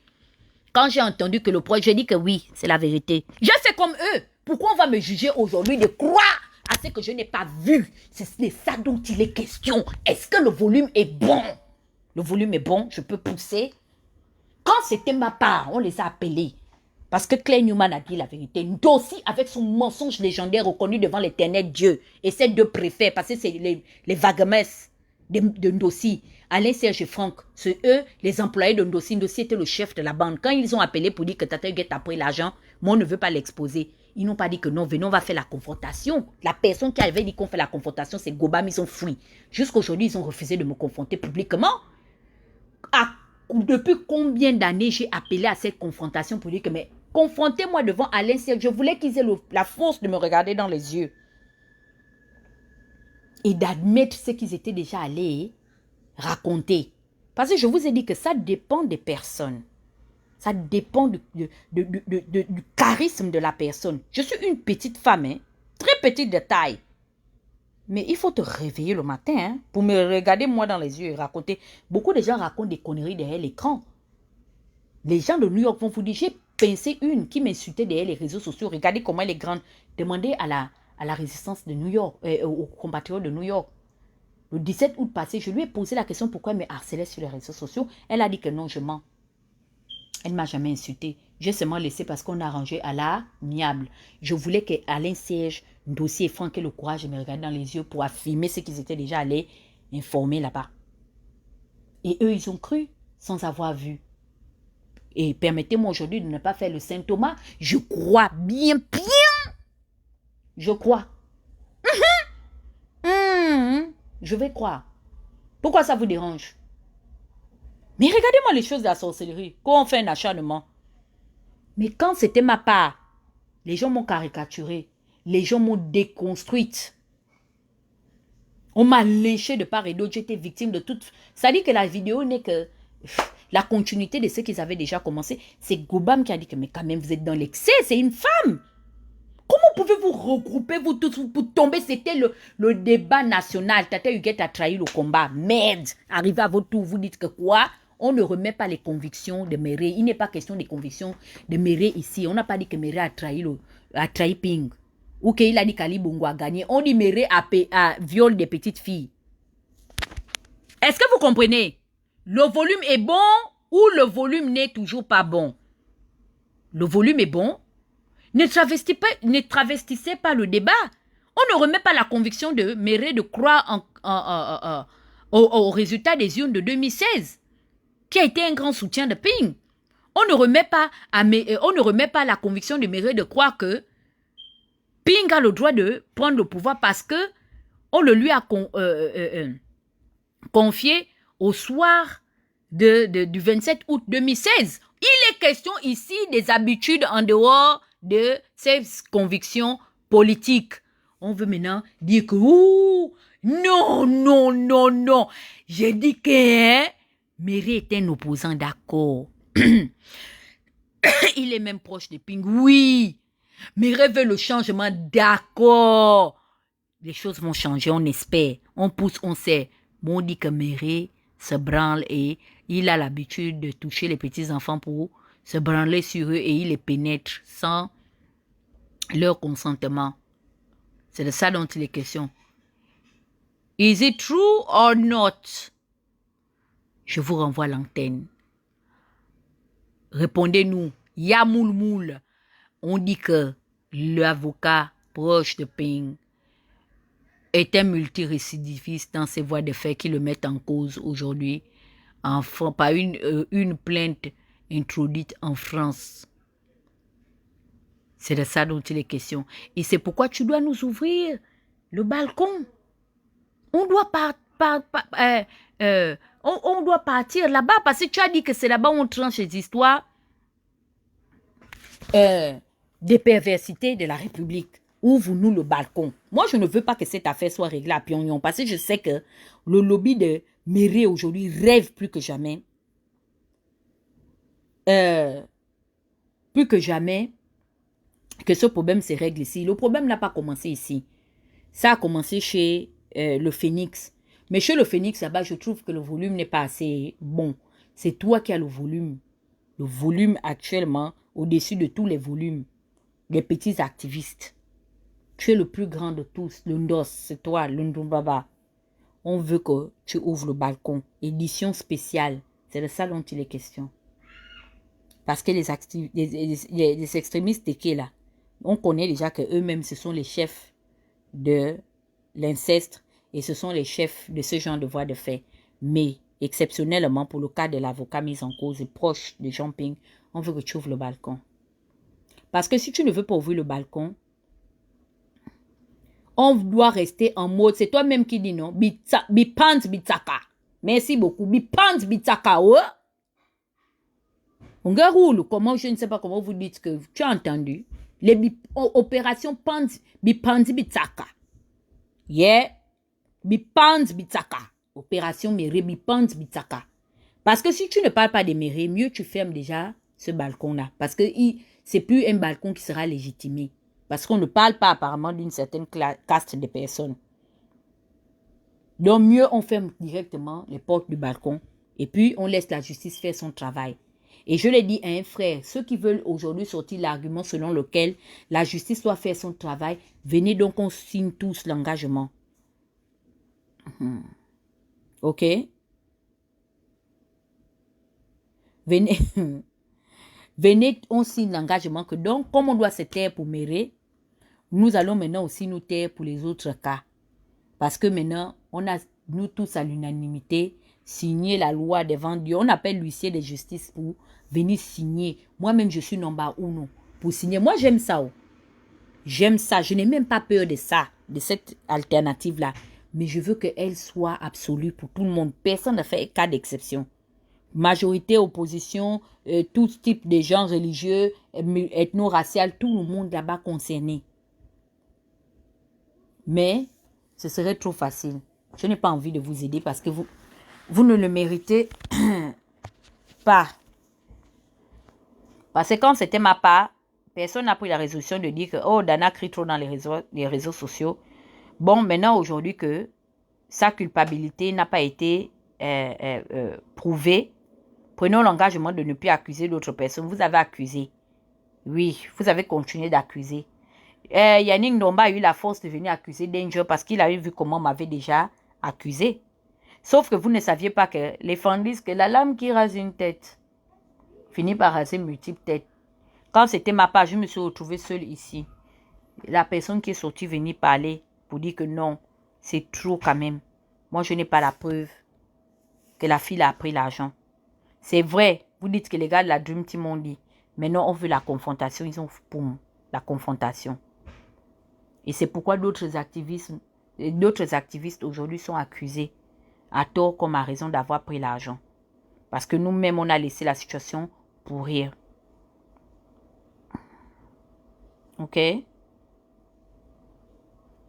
Quand j'ai entendu que le projet, j'ai dit que oui, c'est la vérité. Je fais comme eux. Pourquoi on va me juger aujourd'hui de croire à ce que je n'ai pas vu? C'est ça dont il est question. Est-ce que le volume est bon? Le volume est bon, je peux pousser. Quand c'était ma part, on les a appelés. Parce que Claire Newman a dit la vérité. Ndossi, avec son mensonge légendaire reconnu devant l'éternel Dieu. Et ces deux préfets, parce que c'est les vaguemesses de Ndossi. Alain Serge et Franck, c'est eux, les employés de Ndossi. Ndossi était le chef de la bande. Quand ils ont appelé pour dire que Tata Huguette a pris l'argent, moi on ne veut pas l'exposer. Ils n'ont pas dit que non, venons, on va faire la confrontation. La personne qui avait dit qu'on fait la confrontation, c'est Gobam, ils ont fui. Jusqu'aujourd'hui, ils ont refusé de me confronter publiquement. Depuis combien d'années j'ai appelé à cette confrontation pour dire que, mais confrontez-moi devant Alain Serge. Je voulais qu'ils aient la force de me regarder dans les yeux. Et d'admettre ce qu'ils étaient déjà allés raconter. Parce que je vous ai dit que ça dépend des personnes. Ça dépend du charisme de la personne. Je suis une petite femme, hein, très petite de taille. Mais il faut te réveiller le matin hein, pour me regarder moi dans les yeux et raconter. Beaucoup de gens racontent des conneries derrière l'écran. Les gens de New York vont vous dire, j'ai pincé une qui m'insultait derrière les réseaux sociaux. Regardez comment elle est grande. Demandez à la résistance de New York, aux compatriotes de New York. Le 17 août passé, je lui ai posé la question pourquoi elle me harcelait sur les réseaux sociaux. Elle a dit que non, je mens. Elle ne m'a jamais insulté. J'ai seulement laissé parce qu'on a arrangé à l'amiable. Je voulais qu'Alain Serge, Dossier et Franck aient le courage de me regarder dans les yeux pour affirmer ce qu'ils étaient déjà allés informer là-bas. Et eux, ils ont cru sans avoir vu. Et permettez-moi aujourd'hui de ne pas faire le Saint Thomas. Je crois bien. Je crois. Je vais croire. Pourquoi ça vous dérange? Mais regardez-moi les choses de la sorcellerie. Quand on fait un acharnement. Mais quand c'était ma part, les gens m'ont caricaturé. Les gens m'ont déconstruite. On m'a léché de part et d'autre. J'étais victime de tout. Ça dit que la vidéo n'est que la continuité de ce qu'ils avaient déjà commencé. C'est Gobam qui a dit que mais quand même vous êtes dans l'excès. C'est une femme. Comment pouvez-vous regrouper vous tous pour tomber? C'était le débat national. Tata Huguette a trahi le combat. Merde. Arrivé à votre tour, vous dites que quoi? On ne remet pas les convictions de Méré. Il n'est pas question des convictions de Méré ici. On n'a pas dit que Méré a trahi Ping. Ou qu'il a dit qu'Ali Bongo a gagné. On dit Méré a viol des petites filles. Est-ce que vous comprenez? Le volume est bon ou le volume n'est toujours pas bon? Le volume est bon. Ne travestissez pas le débat. On ne remet pas la conviction de Méré de croire au résultat des urnes de 2016, qui a été un grand soutien de Ping. On ne remet pas la conviction de Méré de croire que Ping a le droit de prendre le pouvoir parce que on le lui a confié au soir du 27 août 2016. Il est question ici des habitudes en dehors de ces convictions politiques. On veut maintenant dire que non. J'ai dit que Méré est un opposant, d'accord. Il est même proche de Ping, oui. Méré veut le changement, d'accord. Les choses vont changer, on espère. On pousse, on sait. Bon, on dit que Méré se branle et il a l'habitude de toucher les petits-enfants pour se branler sur eux et il les pénètre sans leur consentement. C'est de ça dont il est question. Is it true or not? Je vous renvoie l'antenne. Répondez-nous. Yamoulmoul. On dit que l'avocat proche de Ping est un multirécidiviste dans ses voies de fait qui le mettent en cause aujourd'hui par une plainte introduite en France. C'est de ça dont il est question. Et c'est pourquoi tu dois nous ouvrir le balcon. On doit on doit partir là-bas parce que tu as dit que c'est là-bas où on tranche les histoires des perversités de la République. Ouvre-nous le balcon. Moi, je ne veux pas que cette affaire soit réglée à Pyongyang parce que je sais que le lobby de Méré aujourd'hui rêve plus que jamais. Plus que jamais que ce problème se règle ici. Le problème n'a pas commencé ici. Ça a commencé chez le Phoenix. Mais chez le Phoenix, là-bas, je trouve que le volume n'est pas assez bon. C'est toi qui as le volume. Le volume actuellement, au-dessus de tous les volumes. Les petits activistes. Tu es le plus grand de tous. Lundos, c'est toi, Lundumbaba. On veut que tu ouvres le balcon. Édition spéciale. C'est de ça dont il est question. Parce que les extrémistes qui là, on connaît déjà qu'eux-mêmes, ce sont les chefs de l'inceste et ce sont les chefs de ce genre de voies de fait. Mais, exceptionnellement, pour le cas de l'avocat mis en cause et proche de Jean Ping, on veut que tu ouvres le balcon. Parce que si tu ne veux pas ouvrir le balcon, on doit rester en mode, c'est toi-même qui dis non, bipant bitsaka. Merci beaucoup, bipant bitsaka, ouais. On roule, comment, je ne sais pas comment vous dites que tu as entendu. Les opérations bipant bitsaka. Yeah, bipant bitsaka. Opération Méré, bipant bitsaka. Parce que si tu ne parles pas de Méré, mieux tu fermes déjà ce balcon-là. Parce que c'est plus un balcon qui sera légitimé. Parce qu'on ne parle pas apparemment d'une certaine caste de personnes. Donc, mieux, on ferme directement les portes du balcon et puis on laisse la justice faire son travail. Et je l'ai dit à un frère, ceux qui veulent aujourd'hui sortir l'argument selon lequel la justice doit faire son travail, venez donc on signe tous l'engagement. OK? Venez, venez, on signe l'engagement que donc, comme on doit se taire pour Méré, nous allons maintenant aussi nous taire pour les autres cas. Parce que maintenant, on a, nous tous à l'unanimité, signé la loi devant Dieu. On appelle l'huissier de justice pour venir signer. Moi-même, je suis number uno pour signer. Moi, j'aime ça. Oh. J'aime ça. Je n'ai même pas peur de ça, de cette alternative-là. Mais je veux qu'elle soit absolue pour tout le monde. Personne ne fait cas d'exception. Majorité, opposition, tout type de gens religieux, ethno-racial, tout le monde là-bas concerné. Mais ce serait trop facile. Je n'ai pas envie de vous aider parce que vous ne le méritez pas. Parce que quand c'était ma part, personne n'a pris la résolution de dire que oh, Dana crie trop dans les réseaux sociaux. Bon, maintenant, aujourd'hui, que sa culpabilité n'a pas été prouvée, prenons l'engagement de ne plus accuser d'autres personnes. Vous avez accusé. Oui, vous avez continué d'accuser. Yannick Ndomba a eu la force de venir accuser Danger parce qu'il avait vu comment on m'avait déjà accusé. Sauf que vous ne saviez pas que les fans disent que la lame qui rase une tête finit par raser multiples têtes. Quand c'était ma part, je me suis retrouvée seule ici. La personne qui est sortie venir parler pour dire que non, c'est trop quand même. Moi, je n'ai pas la preuve que la fille a pris l'argent. C'est vrai, vous dites que les gars de la Dream Team ont dit, mais non, on veut la confrontation, ils ont pour la confrontation. Et c'est pourquoi d'autres activistes aujourd'hui sont accusés, à tort comme à raison d'avoir pris l'argent. Parce que nous-mêmes, on a laissé la situation pourrir. OK?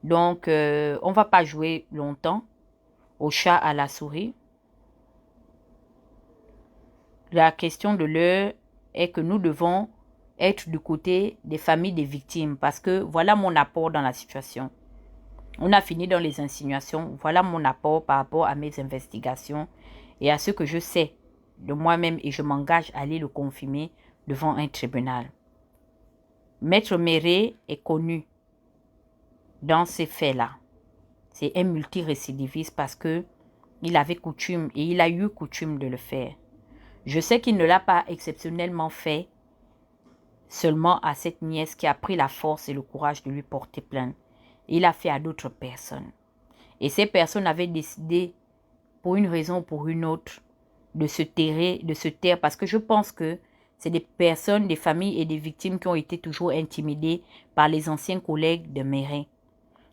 Donc, on ne va pas jouer longtemps au chat à la souris. La question de l'heure est que nous devons être du côté des familles des victimes. Parce que voilà mon apport dans la situation. On a fini dans les insinuations. Voilà mon apport par rapport à mes investigations et à ce que je sais de moi-même et je m'engage à aller le confirmer devant un tribunal. Maître Méré est connu dans ces faits-là. C'est un multirécidiviste parce que il avait coutume et il a eu coutume de le faire. Je sais qu'il ne l'a pas exceptionnellement fait seulement à cette nièce qui a pris la force et le courage de lui porter plainte. Il a fait à d'autres personnes. Et ces personnes avaient décidé, pour une raison ou pour une autre, de se taire parce que je pense que c'est des personnes, des familles et des victimes qui ont été toujours intimidées par les anciens collègues de Méré.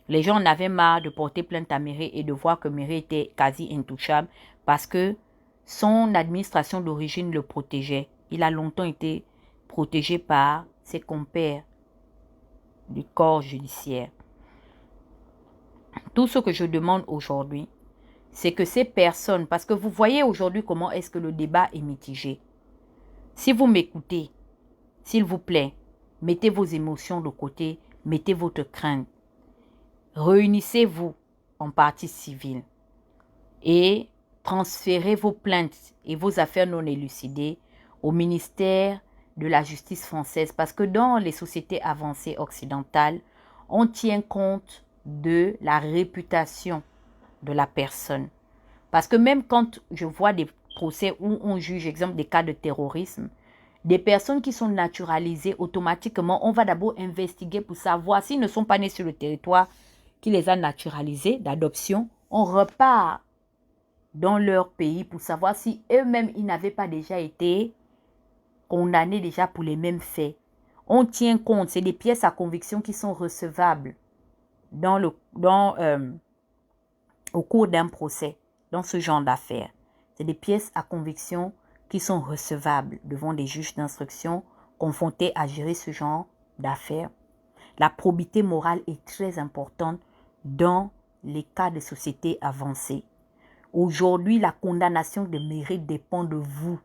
Les gens en avaient marre de porter plainte à Méré et de voir que Méré était quasi intouchable parce que son administration d'origine le protégeait. Il a longtemps été protégé par ses compères du corps judiciaire. Tout ce que je demande aujourd'hui, c'est que ces personnes, parce que vous voyez aujourd'hui comment est-ce que le débat est mitigé. Si vous m'écoutez, s'il vous plaît, mettez vos émotions de côté, mettez votre crainte. Réunissez-vous en partie civile et transférez vos plaintes et vos affaires non élucidées au ministère de la Justice française. Parce que dans les sociétés avancées occidentales, on tient compte de la réputation de la personne. Parce que même quand je vois des procès où on juge, exemple, des cas de terrorisme, des personnes qui sont naturalisées, automatiquement, on va d'abord investiguer pour savoir s'ils ne sont pas nés sur le territoire qui les a naturalisés d'adoption. On repart dans leur pays pour savoir si eux-mêmes, ils n'avaient pas déjà été condamnés déjà pour les mêmes faits. On tient compte, c'est des pièces à conviction qui sont recevables au cours d'un procès, dans ce genre d'affaires. C'est des pièces à conviction qui sont recevables devant des juges d'instruction confrontés à gérer ce genre d'affaires. La probité morale est très importante dans les cas de société avancée. Aujourd'hui, la condamnation de mérite dépend de vous.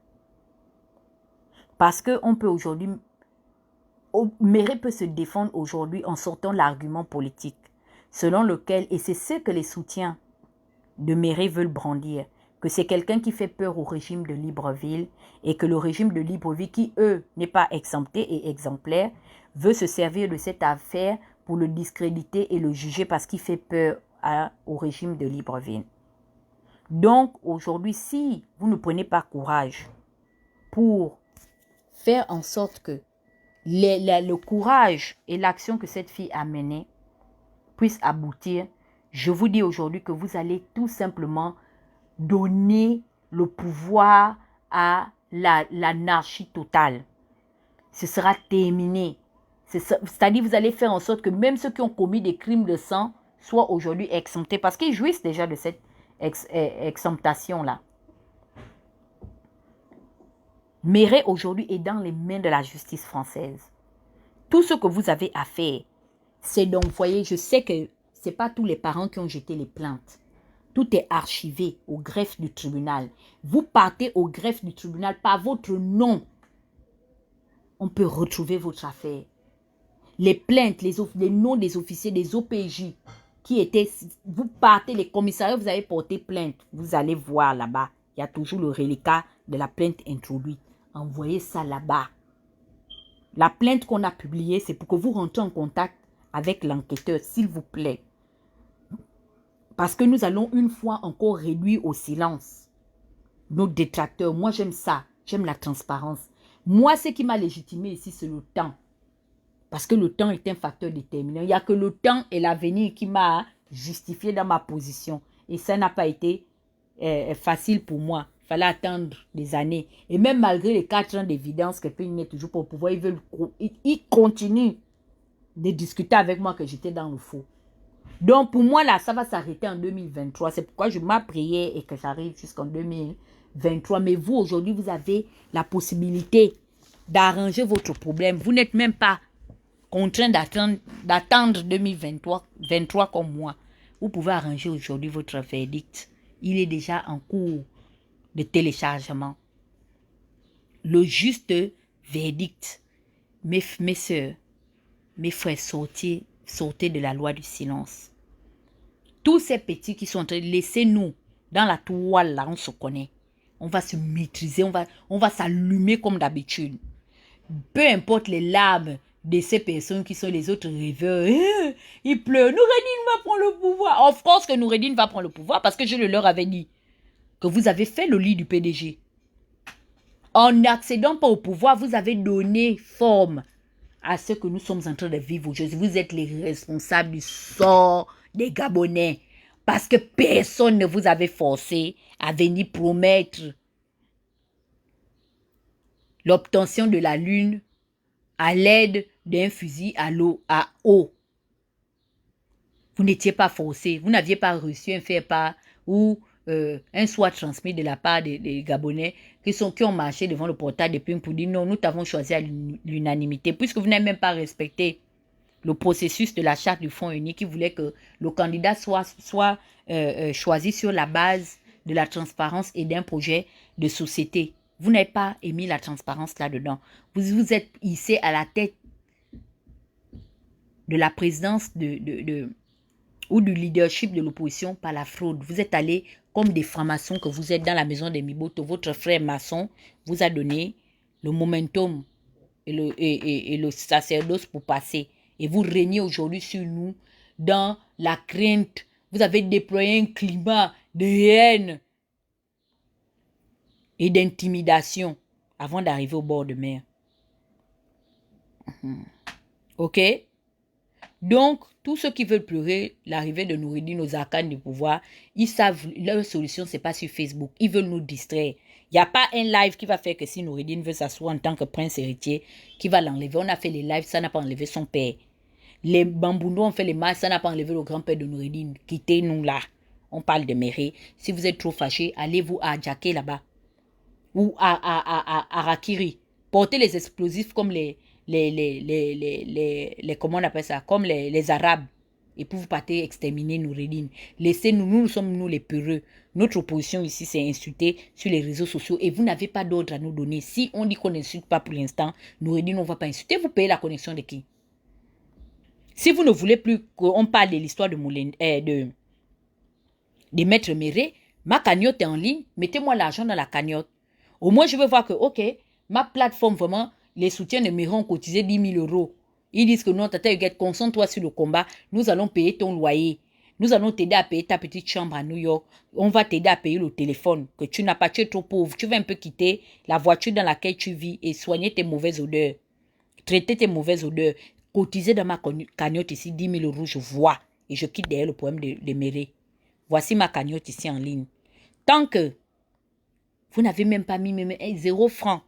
Parce qu'on peut aujourd'hui... Méré peut se défendre aujourd'hui en sortant l'argument politique, selon lequel, et c'est ce que les soutiens de Méré veulent brandir, que c'est quelqu'un qui fait peur au régime de Libreville et que le régime de Libreville, qui eux n'est pas exempté et exemplaire, veut se servir de cette affaire pour le discréditer et le juger parce qu'il fait peur au régime de Libreville. Donc aujourd'hui, si vous ne prenez pas courage pour faire en sorte que le courage et l'action que cette fille a menée puissent aboutir, je vous dis aujourd'hui que vous allez tout simplement donner le pouvoir à l'anarchie totale. Ce sera terminé. C'est-à-dire vous allez faire en sorte que même ceux qui ont commis des crimes de sang soient aujourd'hui exemptés parce qu'ils jouissent déjà de cette exemptation-là. Méré aujourd'hui est dans les mains de la justice française. Tout ce que vous avez à faire, c'est d'envoyer, je sais que ce n'est pas tous les parents qui ont jeté les plaintes. Tout est archivé au greffe du tribunal. Vous partez au greffe du tribunal par votre nom. On peut retrouver votre affaire. Les plaintes, les noms des officiers, des OPJ qui étaient... Vous partez, les commissariats, vous avez porté plainte. Vous allez voir là-bas. Il y a toujours le reliquat de la plainte introduite. Envoyez ça là-bas. La plainte qu'on a publiée, c'est pour que vous rentrez en contact avec l'enquêteur, s'il vous plaît. Parce que nous allons une fois encore réduire au silence nos détracteurs. Moi, j'aime ça. J'aime la transparence. Moi, ce qui m'a légitimé ici, c'est le temps. Parce que le temps est un facteur déterminant. Il n'y a que le temps et l'avenir qui m'a justifié dans ma position. Et ça n'a pas été facile pour moi. Il fallait attendre des années. Et même malgré les 4 ans d'évidence que Pékin n'est toujours pas au pouvoir, ils continuent de discuter avec moi que j'étais dans le faux. Donc pour moi là, ça va s'arrêter en 2023. C'est pourquoi je m'ai prié et que j'arrive jusqu'en 2023. Mais vous aujourd'hui, vous avez la possibilité d'arranger votre problème. Vous n'êtes même pas contraint d'attendre 2023 comme moi. Vous pouvez arranger aujourd'hui votre verdict. Il est déjà en cours de téléchargement. Le juste verdict. Mes soeurs, mes frères, sortez de la loi du silence. Tous ces petits qui sont en train de laisser-nous dans la toile là, on se connaît. On va se maîtriser, on va s'allumer comme d'habitude. Peu importe les larmes de ces personnes qui sont les autres rêveurs. Ils pleurent. Noureddin va prendre le pouvoir. Of course que Noureddin va prendre le pouvoir parce que je leur avais dit que vous avez fait le lit du PDG. En n'accédant pas au pouvoir, vous avez donné forme à ce que nous sommes en train de vivre aujourd'hui. Vous êtes les responsables du sort des Gabonais parce que personne ne vous avait forcé à venir promettre l'obtention de la lune à l'aide d'un fusil à eau. Vous n'étiez pas forcé, vous n'aviez pas reçu un faire-part ou un soit transmis de la part des Gabonais qui ont marché devant le portail de Pékin pour dire non, nous t'avons choisi à l'unanimité, puisque vous n'avez même pas respecté le processus de la charte du Fonds unique qui voulait que le candidat soit choisi sur la base de la transparence et d'un projet de société. Vous n'avez pas émis la transparence là-dedans. Vous vous êtes hissé à la tête de la présidence ou du leadership de l'opposition par la fraude. Vous êtes allé comme des francs-maçons que vous êtes dans la maison des Miboto. Votre frère maçon vous a donné le momentum et le sacerdoce pour passer. Et vous régnez aujourd'hui sur nous dans la crainte. Vous avez déployé un climat de haine et d'intimidation avant d'arriver au bord de mer. Ok? Donc, tous ceux qui veulent pleurer l'arrivée de Noureddin aux arcanes du pouvoir, ils savent, leur solution, c'est pas sur Facebook. Ils veulent nous distraire. Il n'y a pas un live qui va faire que si Noureddin veut s'asseoir en tant que prince héritier, qui va l'enlever. On a fait les lives, ça n'a pas enlevé son père. Les Bamboundo ont fait les matchs, ça n'a pas enlevé le grand-père de Noureddin. Quittez-nous là. On parle de Méré. Si vous êtes trop fâché, allez-vous à Djaké là-bas. Ou à Rakiri. Portez les explosifs comme comment on appelle ça, comme les Arabes. Et pour vous partez exterminer Noureddin. Laissez-nous, nous sommes nous les peureux. Notre opposition ici, c'est insulter sur les réseaux sociaux. Et vous n'avez pas d'ordre à nous donner. Si on dit qu'on n'insulte pas pour l'instant, Noureddin, on ne va pas insulter. Vous payez la connexion de qui? Si vous ne voulez plus qu'on parle de l'histoire de de Maître Méré, ma cagnotte est en ligne, mettez-moi l'argent dans la cagnotte. Au moins, je veux voir que, ok, ma plateforme, vraiment, les soutiens de Méré ont cotisé 10 000 euros. Ils disent que non, Tata Huguette, concentre-toi sur le combat. Nous allons payer ton loyer. Nous allons t'aider à payer ta petite chambre à New York. On va t'aider à payer le téléphone que tu n'as pas. Tu es trop pauvre. Tu vas un peu quitter la voiture dans laquelle tu vis et soigner tes mauvaises odeurs. Traiter tes mauvaises odeurs. Cotiser dans ma cagnotte ici 10 000 euros, je vois. Et je quitte derrière le problème de Méré. Voici ma cagnotte ici en ligne. Tant que vous n'avez même pas mis même 0 francs,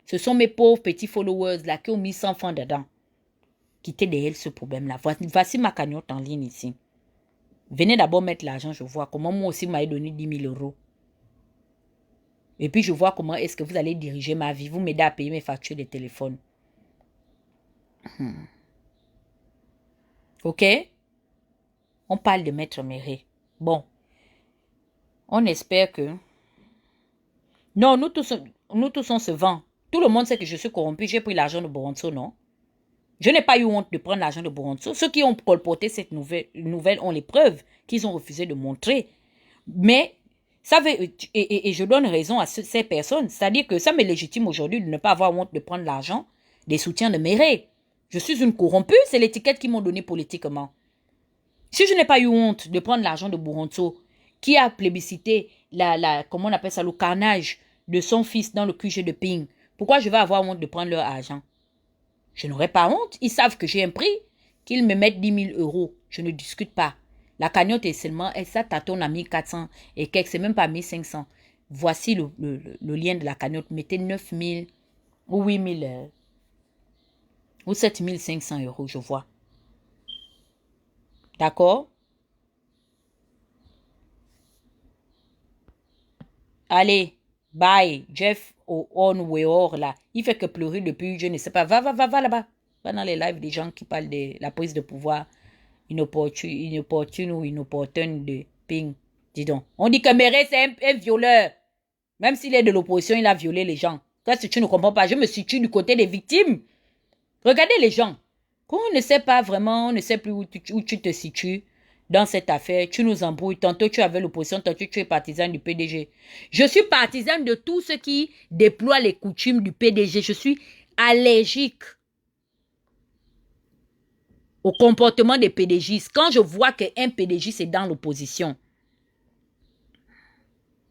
ce sont mes pauvres petits followers là qui ont mis 100 francs dedans. Quittez derrière ce problème-là. Voici ma cagnotte en ligne ici. Venez d'abord mettre l'argent, je vois comment moi aussi m'avez donné 10 000 euros. Et puis je vois comment est-ce que vous allez diriger ma vie. Vous m'aidez à payer mes factures de téléphone. Ok? On parle de Maître Méré. Bon. On espère que... Non, nous tous on se vend. Tout le monde sait que je suis corrompu. J'ai pris l'argent de Boronzo, non? Je n'ai pas eu honte de prendre l'argent de Boronzo. Ceux qui ont colporté cette nouvelle ont les preuves qu'ils ont refusé de montrer. Mais, ça veut, et je donne raison à ces personnes. C'est-à-dire que ça me légitime aujourd'hui de ne pas avoir honte de prendre l'argent des soutiens de Méré. Je suis une corrompue, c'est l'étiquette qu'ils m'ont donnée politiquement. Si je n'ai pas eu honte de prendre l'argent de Boronzo, qui a plébiscité comment on appelle ça, le carnage de son fils dans le QG de Ping, pourquoi je vais avoir honte de prendre leur argent? Je n'aurai pas honte. Ils savent que j'ai un prix, qu'ils me mettent 10 000 euros. Je ne discute pas. La cagnotte est seulement, ça tâtonne à 1400 et quelques, c'est même pas 1500. Voici le lien de la cagnotte. Mettez 9 000 ou 8 000 ou 7 500 euros, je vois. D'accord? Allez, bye. Jeff Onweor là. Il fait que pleurer depuis, je ne sais pas. Va là-bas. Va dans les lives des gens qui parlent de la prise de pouvoir inopportune ou inopportune de Ping. Dis donc. On dit que Méré, c'est un violeur. Même s'il est de l'opposition, il a violé les gens. Toi, si tu ne comprends pas, je me situe du côté des victimes. Regardez les gens. Quand on ne sait pas vraiment, on ne sait plus où tu te situes dans cette affaire, tu nous embrouilles. Tantôt tu avais l'opposition, tantôt tu es partisan du PDG. Je suis partisan de tous ceux qui déploient les coutumes du PDG. Je suis allergique au comportement des PDGistes. Quand je vois qu'un PDGiste est dans l'opposition,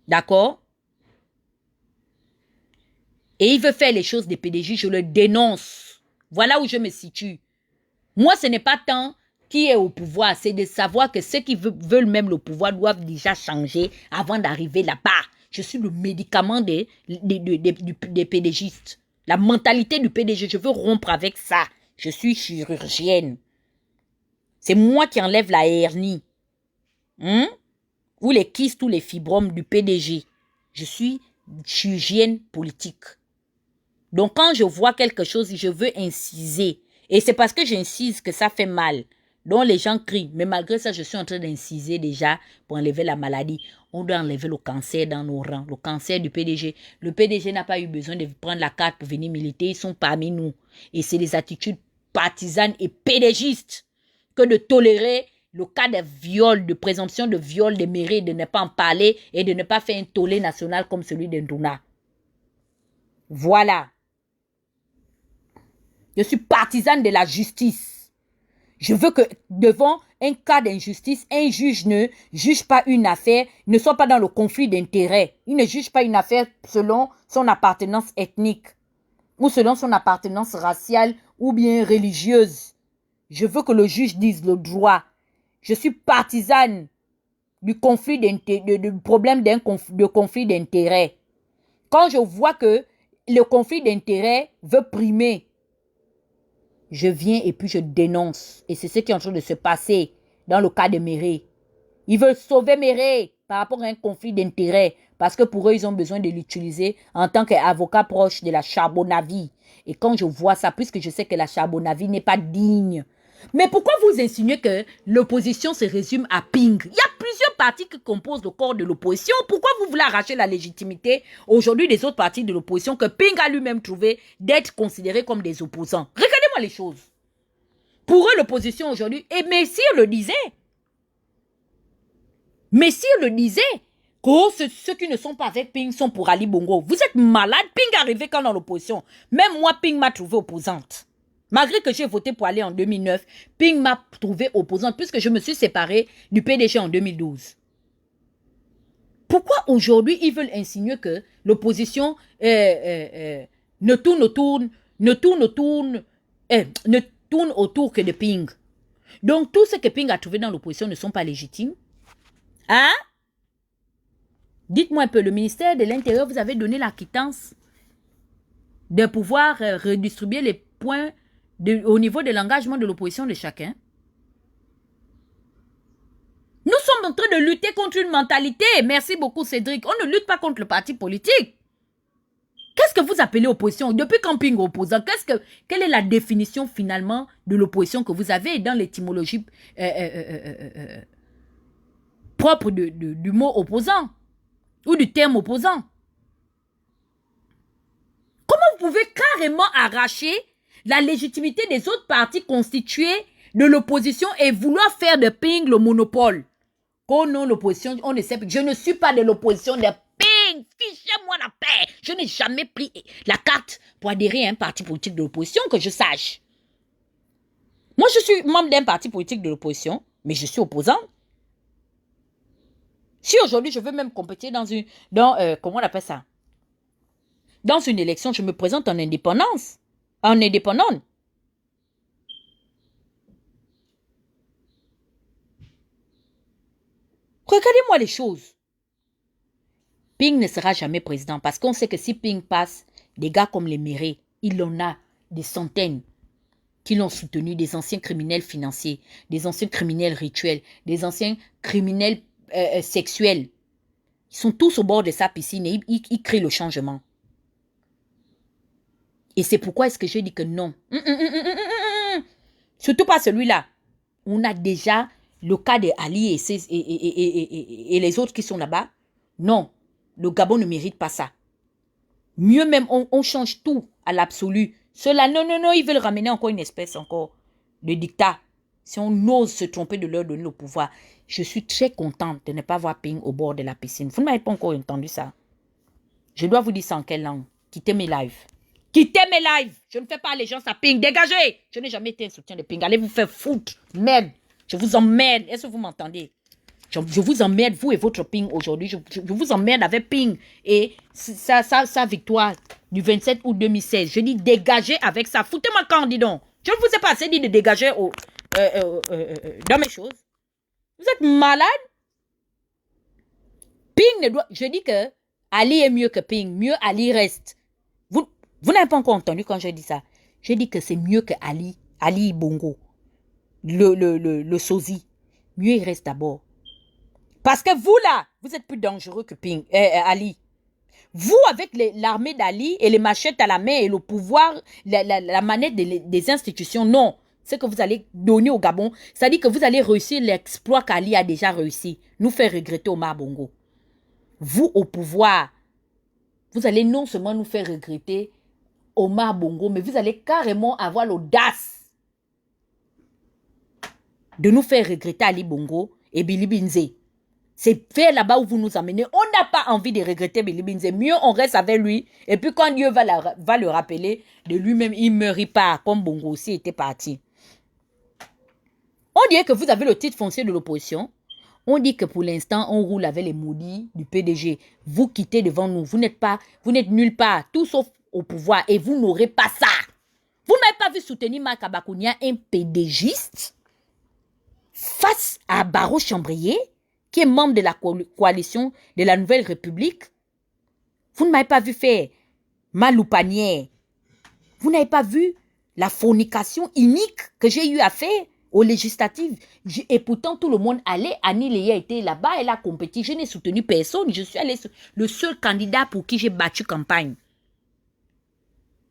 d'accord? Et il veut faire les choses des PDG, je le dénonce. Voilà où je me situe. Moi, ce n'est pas tant qui est au pouvoir, c'est de savoir que ceux qui veulent même le pouvoir doivent déjà changer avant d'arriver là-bas. Je suis le médicament des PDGistes. La mentalité du PDG, je veux rompre avec ça. Je suis chirurgienne. C'est moi qui enlève la hernie. Ou les kystes ou les fibromes du PDG. Je suis chirurgienne politique. Donc, quand je vois quelque chose, je veux inciser. Et c'est parce que j'incise que ça fait mal. Donc, les gens crient. Mais malgré ça, je suis en train d'inciser déjà pour enlever la maladie. On doit enlever le cancer dans nos rangs. Le cancer du PDG. Le PDG n'a pas eu besoin de prendre la carte pour venir militer. Ils sont parmi nous. Et c'est des attitudes partisanes et PDGistes que de tolérer le cas de viol, de présomption de viol des mairies, de ne pas en parler et de ne pas faire un tollé national comme celui d'Ndouna. Voilà. Je suis partisane de la justice. Je veux que devant un cas d'injustice, un juge ne juge pas une affaire, ne soit pas dans le conflit d'intérêts. Il ne juge pas une affaire selon son appartenance ethnique ou selon son appartenance raciale ou bien religieuse. Je veux que le juge dise le droit. Je suis partisane du conflit du problème de conflit d'intérêts. Quand je vois que le conflit d'intérêts veut primer, je viens et puis je dénonce. Et c'est ce qui est en train de se passer dans le cas de Méré. Ils veulent sauver Méré par rapport à un conflit d'intérêts. Parce que pour eux, ils ont besoin de l'utiliser en tant qu'avocat proche de la Charbonnavie. Et quand je vois ça, puisque je sais que la Charbonnavie n'est pas digne. Mais pourquoi vous insinuez que l'opposition se résume à Ping? Il y a plusieurs partis qui composent le corps de l'opposition. Pourquoi vous voulez arracher la légitimité aujourd'hui des autres partis de l'opposition que Ping a lui-même trouvé d'être considérés comme des opposants? Regardez-moi les choses. Pour eux, l'opposition aujourd'hui, et Messire le disait, Messire le disait, que ceux qui ne sont pas avec Ping sont pour Ali Bongo. Vous êtes malade. Ping est arrivé quand dans l'opposition. Même moi, Ping m'a trouvé opposante. Malgré que j'ai voté pour aller en 2009, Ping m'a trouvé opposante puisque je me suis séparée du PDG en 2012. Pourquoi aujourd'hui ils veulent insinuer que l'opposition ne tourne autour que de Ping? Donc tout ce que Ping a trouvé dans l'opposition ne sont pas légitimes? Hein? Dites-moi un peu, le ministère de l'Intérieur, vous avez donné la quittance de pouvoir redistribuer les points au niveau de l'engagement de l'opposition de chacun. Nous sommes en train de lutter contre une mentalité. Merci beaucoup, Cédric. On ne lutte pas contre le parti politique. Qu'est-ce que vous appelez opposition? Depuis quand Ping est opposant? Quelle est la définition finalement de l'opposition que vous avez dans l'étymologie propre du mot opposant ou du terme opposant? Comment vous pouvez carrément arracher la légitimité des autres partis constitués de l'opposition et vouloir faire de Ping le monopole? Oh non, l'opposition, on ne sait pas. Je ne suis pas de l'opposition de Ping. Fichez-moi la paix. Je n'ai jamais pris la carte pour adhérer à un parti politique de l'opposition, que je sache. Moi, je suis membre d'un parti politique de l'opposition, mais je suis opposant. Si aujourd'hui, je veux même compétir comment on appelle ça? Dans une élection, je me présente en indépendance. En indépendante. Regardez-moi les choses. Ping ne sera jamais président parce qu'on sait que si Ping passe, des gars comme les Méré, il en a des centaines qui l'ont soutenu, des anciens criminels financiers, des anciens criminels rituels, des anciens criminels sexuels. Ils sont tous au bord de sa piscine et ils créent le changement. Et c'est pourquoi est-ce que je dis que non. Surtout pas celui-là. On a déjà le cas de Ali et les autres qui sont là-bas. Non, le Gabon ne mérite pas ça. Mieux même, on change tout à l'absolu. Ceux-là, non, ils veulent ramener encore une espèce de dictat. Si on ose se tromper de leur donner le pouvoir. Je suis très contente de ne pas voir Ping au bord de la piscine. Vous ne m'avez pas encore entendu ça. Je dois vous dire ça en quelle langue? Quittez mes lives. Quittez mes lives. Je ne fais pas allégeance à Ping. Dégagez. Je n'ai jamais été un soutien de Ping. Allez vous faire foutre. Merde. Je vous emmerde. Est-ce que vous m'entendez? Je vous emmerde, vous et votre Ping aujourd'hui. Je vous emmerde avec Ping et sa victoire du 27 août 2016. Je dis dégagez avec ça. Foutez-moi quand, dis donc. Je ne vous ai pas assez dit de dégager dans mes choses. Vous êtes malade? Ping ne doit... Je dis que Ali est mieux que Ping. Mieux Ali reste. Vous n'avez pas encore entendu quand je dis ça. Je dis que c'est mieux que Ali Bongo. Le sosie. Mieux il reste d'abord. Parce que vous là, vous êtes plus dangereux que Ping, Ali. Vous avec l'armée d'Ali et les machettes à la main et le pouvoir, la manette des institutions, non. Ce que vous allez donner au Gabon, c'est-à-dire que vous allez réussir l'exploit qu'Ali a déjà réussi. Nous faire regretter Omar Bongo. Vous au pouvoir, vous allez non seulement nous faire regretter Omar Bongo, mais vous allez carrément avoir l'audace de nous faire regretter Ali Bongo et Billy Binze. C'est vers là-bas où vous nous amenez. On n'a pas envie de regretter Billy Binze. Mieux, on reste avec lui. Et puis quand Dieu va le rappeler, de lui-même, il ne meurt pas, comme Bongo aussi était parti. On dirait que vous avez le titre foncier de l'opposition. On dit que pour l'instant, on roule avec les maudits du PDG. Vous quittez devant nous. Vous n'êtes nulle part, tout sauf au pouvoir. Et vous n'aurez pas ça. Vous n'avez pas vu soutenir Marc Abakounia, un PDGiste, face à Barreau Chambrier, qui est membre de la coalition de la Nouvelle République. Vous ne m'avez pas vu faire Maloupanière. Vous n'avez pas vu la fornication unique que j'ai eu à faire aux législatives. Et pourtant, tout le monde allait. Annie Léa était là-bas, elle a compétit. Je n'ai soutenu personne. Je suis allé le seul candidat pour qui j'ai battu campagne.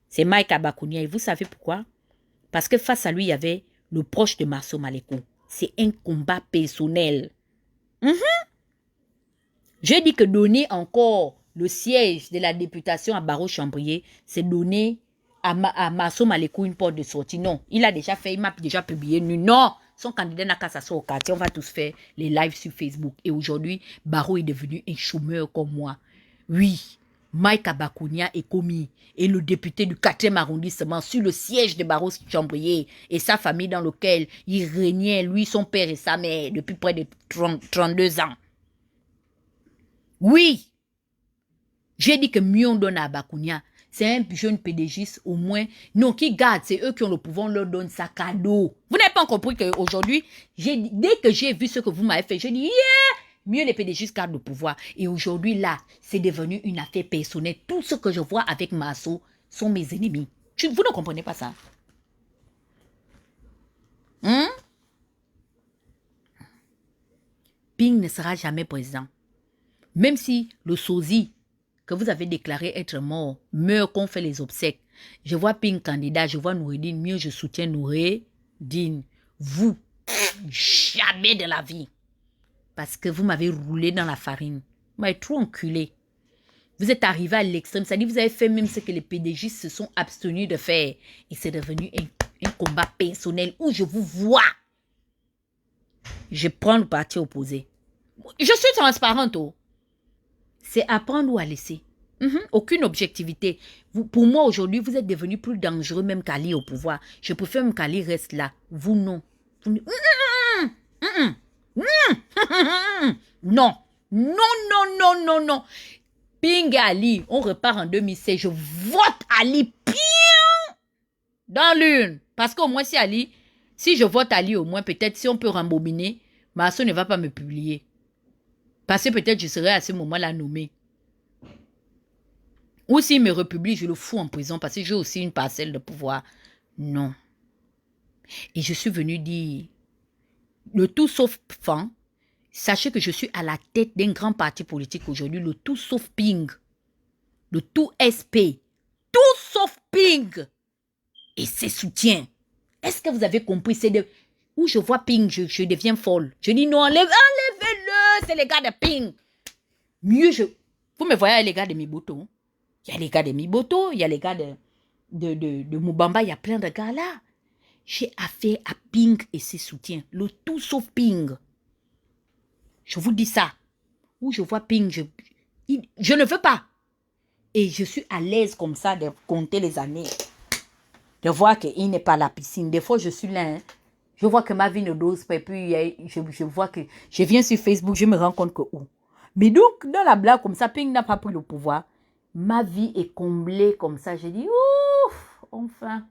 C'est Mike Abakounia. Et vous savez pourquoi? Parce que face à lui, il y avait le proche de Marceau Maléco. C'est un combat personnel. J'ai dit que donner encore le siège de la députation à Barreau Chambrier, c'est donner à Marceau Maléco une porte de sortie. Non, il a déjà fait, il m'a déjà publié. Non, Son candidat n'a qu'à s'asseoir au quartier. On va tous faire les lives sur Facebook. Et aujourd'hui, Barrow est devenu un chômeur comme moi. Oui, Mike Abakounia est commis. Et le député du 4e arrondissement sur le siège de Barreau-Chambrier et sa famille dans lequel il régnait, lui, son père et sa mère, depuis près de 32 ans. Oui, j'ai dit que mieux on donne à Abakounia. C'est un jeune pédégiste au moins. Non, qui garde, c'est eux qui ont le pouvoir, on leur donne ça cadeau. Vous n'avez pas compris qu'aujourd'hui, dès que j'ai vu ce que vous m'avez fait, j'ai dit, yeah, mieux les pédégistes gardent le pouvoir. Et aujourd'hui, là, c'est devenu une affaire personnelle. Tout ce que je vois avec Masso sont mes ennemis. Vous ne comprenez pas ça? Ping ne sera jamais président. Même si le sosie que vous avez déclaré être mort meurt qu'on fait les obsèques. Je vois Ping candidat, je vois Noureddine, mieux je soutiens Noureddine. Vous, jamais de la vie. Parce que vous m'avez roulé dans la farine. Vous m'avez trop enculé. Vous êtes arrivé à l'extrême. C'est-à-dire vous avez fait même ce que les PDG se sont abstenus de faire. Et c'est devenu un combat personnel où je vous vois. Je prends le parti opposé. Je suis transparente. Oh. C'est à prendre ou à laisser. Aucune objectivité. Pour moi, aujourd'hui, vous êtes devenu plus dangereux même qu'Ali au pouvoir. Je préfère même qu'Ali reste là. Vous, non. Non. Non. Ping Ali, on repart en 2016. Je vote Ali. Dans l'une. Parce qu'au moins, si je vote Ali, au moins, peut-être si on peut rembobiner, Masso ne va pas me publier. Parce que peut-être je serai à ce moment-là nommé. Ou s'il me republie, je le fous en prison parce que j'ai aussi une parcelle de pouvoir. Non. Et je suis venu dire, le tout sauf fan, sachez que je suis à la tête d'un grand parti politique aujourd'hui, le tout sauf Ping. Le tout SP. Tout sauf Ping. Et ses soutiens. Est-ce que vous avez compris? C'est de... Où je vois Ping, je deviens folle. Je dis non, enlevez-le, c'est les gars de Ping. Mieux je... Vous me voyez les gars de Miboto. Il y a les gars de Miboto, il y a les gars de Moubamba, il y a plein de gars là. J'ai affaire à Ping et ses soutiens. Le tout sauf Ping. Je vous dis ça. Où je vois Ping, je ne veux pas. Et je suis à l'aise comme ça de compter les années. De voir qu'il n'est pas à la piscine. Des fois, je suis là. Hein. Je vois que ma vie ne dose pas. Et puis, je vois que... Je viens sur Facebook, je me rends compte que... Oh. Mais donc, dans la blague comme ça, Ping n'a pas pris le pouvoir. Ma vie est comblée comme ça. J'ai dit, ouf, enfin.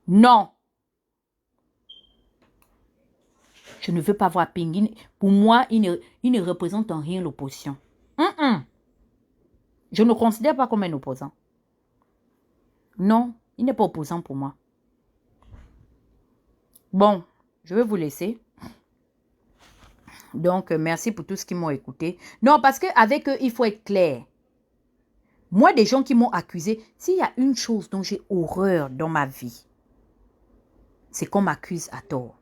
Non. Je ne veux pas voir Ping. Pour moi, il ne représente en rien l'opposition. Je ne le considère pas comme un opposant. Non, il n'est pas opposant pour moi. Bon, je vais vous laisser. Donc, merci pour tout ce qui m'ont écouté. Non, parce qu'avec eux, il faut être clair. Moi, des gens qui m'ont accusé, s'il y a une chose dont j'ai horreur dans ma vie, c'est qu'on m'accuse à tort.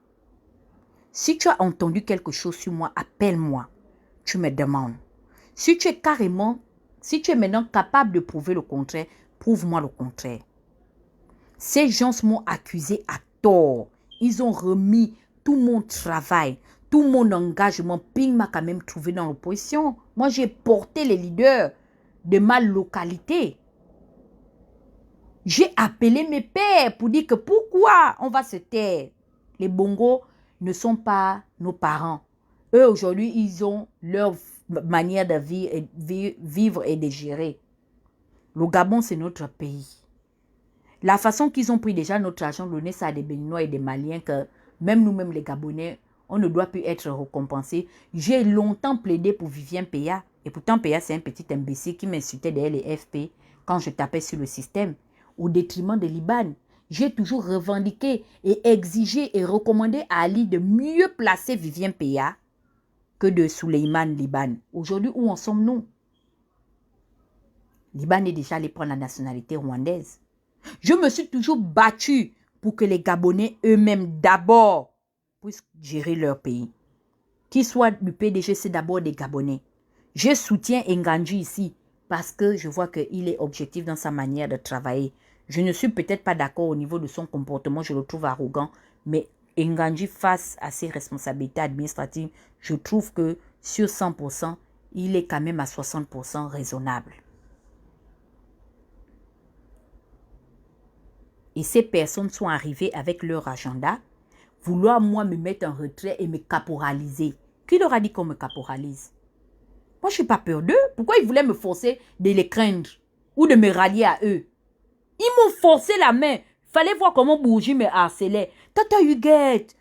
Si tu as entendu quelque chose sur moi, appelle-moi. Tu me demandes. Si tu es maintenant capable de prouver le contraire, prouve-moi le contraire. Ces gens m'ont accusé à tort. Ils ont remis tout mon travail, tout mon engagement. Ping m'a quand même trouvé dans l'opposition. Moi, j'ai porté les leaders de ma localité. J'ai appelé mes pères pour dire que pourquoi on va se taire. Les Bongos ne sont pas nos parents. Eux, aujourd'hui, ils ont leur manière de vivre et de gérer. Le Gabon, c'est notre pays. La façon qu'ils ont pris déjà notre argent, donné ça à des Béninois et des Maliens, que même nous-mêmes les Gabonais, on ne doit plus être récompensés. J'ai longtemps plaidé pour Vivien Peya. Et pourtant, Peya, c'est un petit imbécile qui m'insultait derrière les FP quand je tapais sur le système, au détriment de Liban. J'ai toujours revendiqué et exigé et recommandé à Ali de mieux placer Vivien Peya que de Souleymane Liban. Aujourd'hui, où en sommes-nous? Liban est déjà allé prendre la nationalité rwandaise. Je me suis toujours battue pour que les Gabonais eux-mêmes d'abord puissent gérer leur pays. Qu'ils soient du PDG, c'est d'abord des Gabonais. Je soutiens Nganji ici parce que je vois qu'il est objectif dans sa manière de travailler. Je ne suis peut-être pas d'accord au niveau de son comportement, je le trouve arrogant, mais Nganji, face à ses responsabilités administratives, je trouve que sur 100%, il est quand même à 60% raisonnable. Et ces personnes sont arrivées avec leur agenda, vouloir moi me mettre en retrait et me caporaliser. Qui leur a dit qu'on me caporalise? Moi, je suis pas peur d'eux. Pourquoi ils voulaient me forcer de les craindre ou de me rallier à eux? Ils m'ont forcé la main. Fallait voir comment Bourgi me harcelait. Tata Huguette,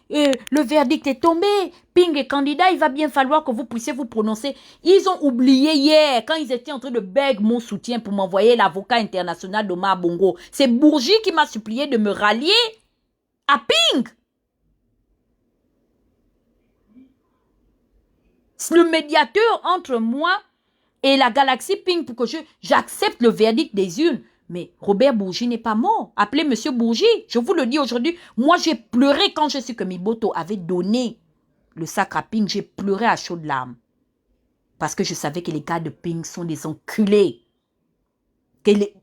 le verdict est tombé. Ping est candidat, il va bien falloir que vous puissiez vous prononcer. Ils ont oublié hier, quand ils étaient en train de beg mon soutien pour m'envoyer l'avocat international d'Omar Bongo. C'est Bourgi qui m'a supplié de me rallier à Ping. Le médiateur entre moi et la galaxie Ping pour que j'accepte le verdict des urnes. Mais Robert Bourgi n'est pas mort. Appelez Monsieur Bourgi. Je vous le dis aujourd'hui. Moi, j'ai pleuré quand je sais que Miboto avait donné le sac à Ping. J'ai pleuré à chaudes larmes. Parce que je savais que les gars de Ping sont des enculés.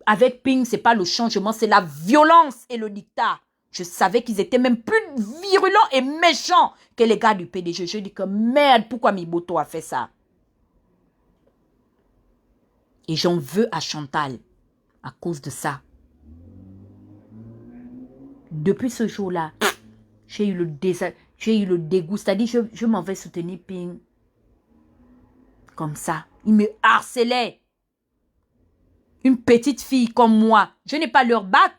Avec Ping, ce n'est pas le changement, c'est la violence et le dictat. Je savais qu'ils étaient même plus virulents et méchants que les gars du PDG. Je dis que merde, pourquoi Miboto a fait ça? Et j'en veux à Chantal à cause de ça. Depuis ce jour-là, j'ai eu le dégoût. C'est-à-dire, je m'en vais soutenir Ping. Comme ça. Il me harcelait. Une petite fille comme moi. Je n'ai pas leur bac.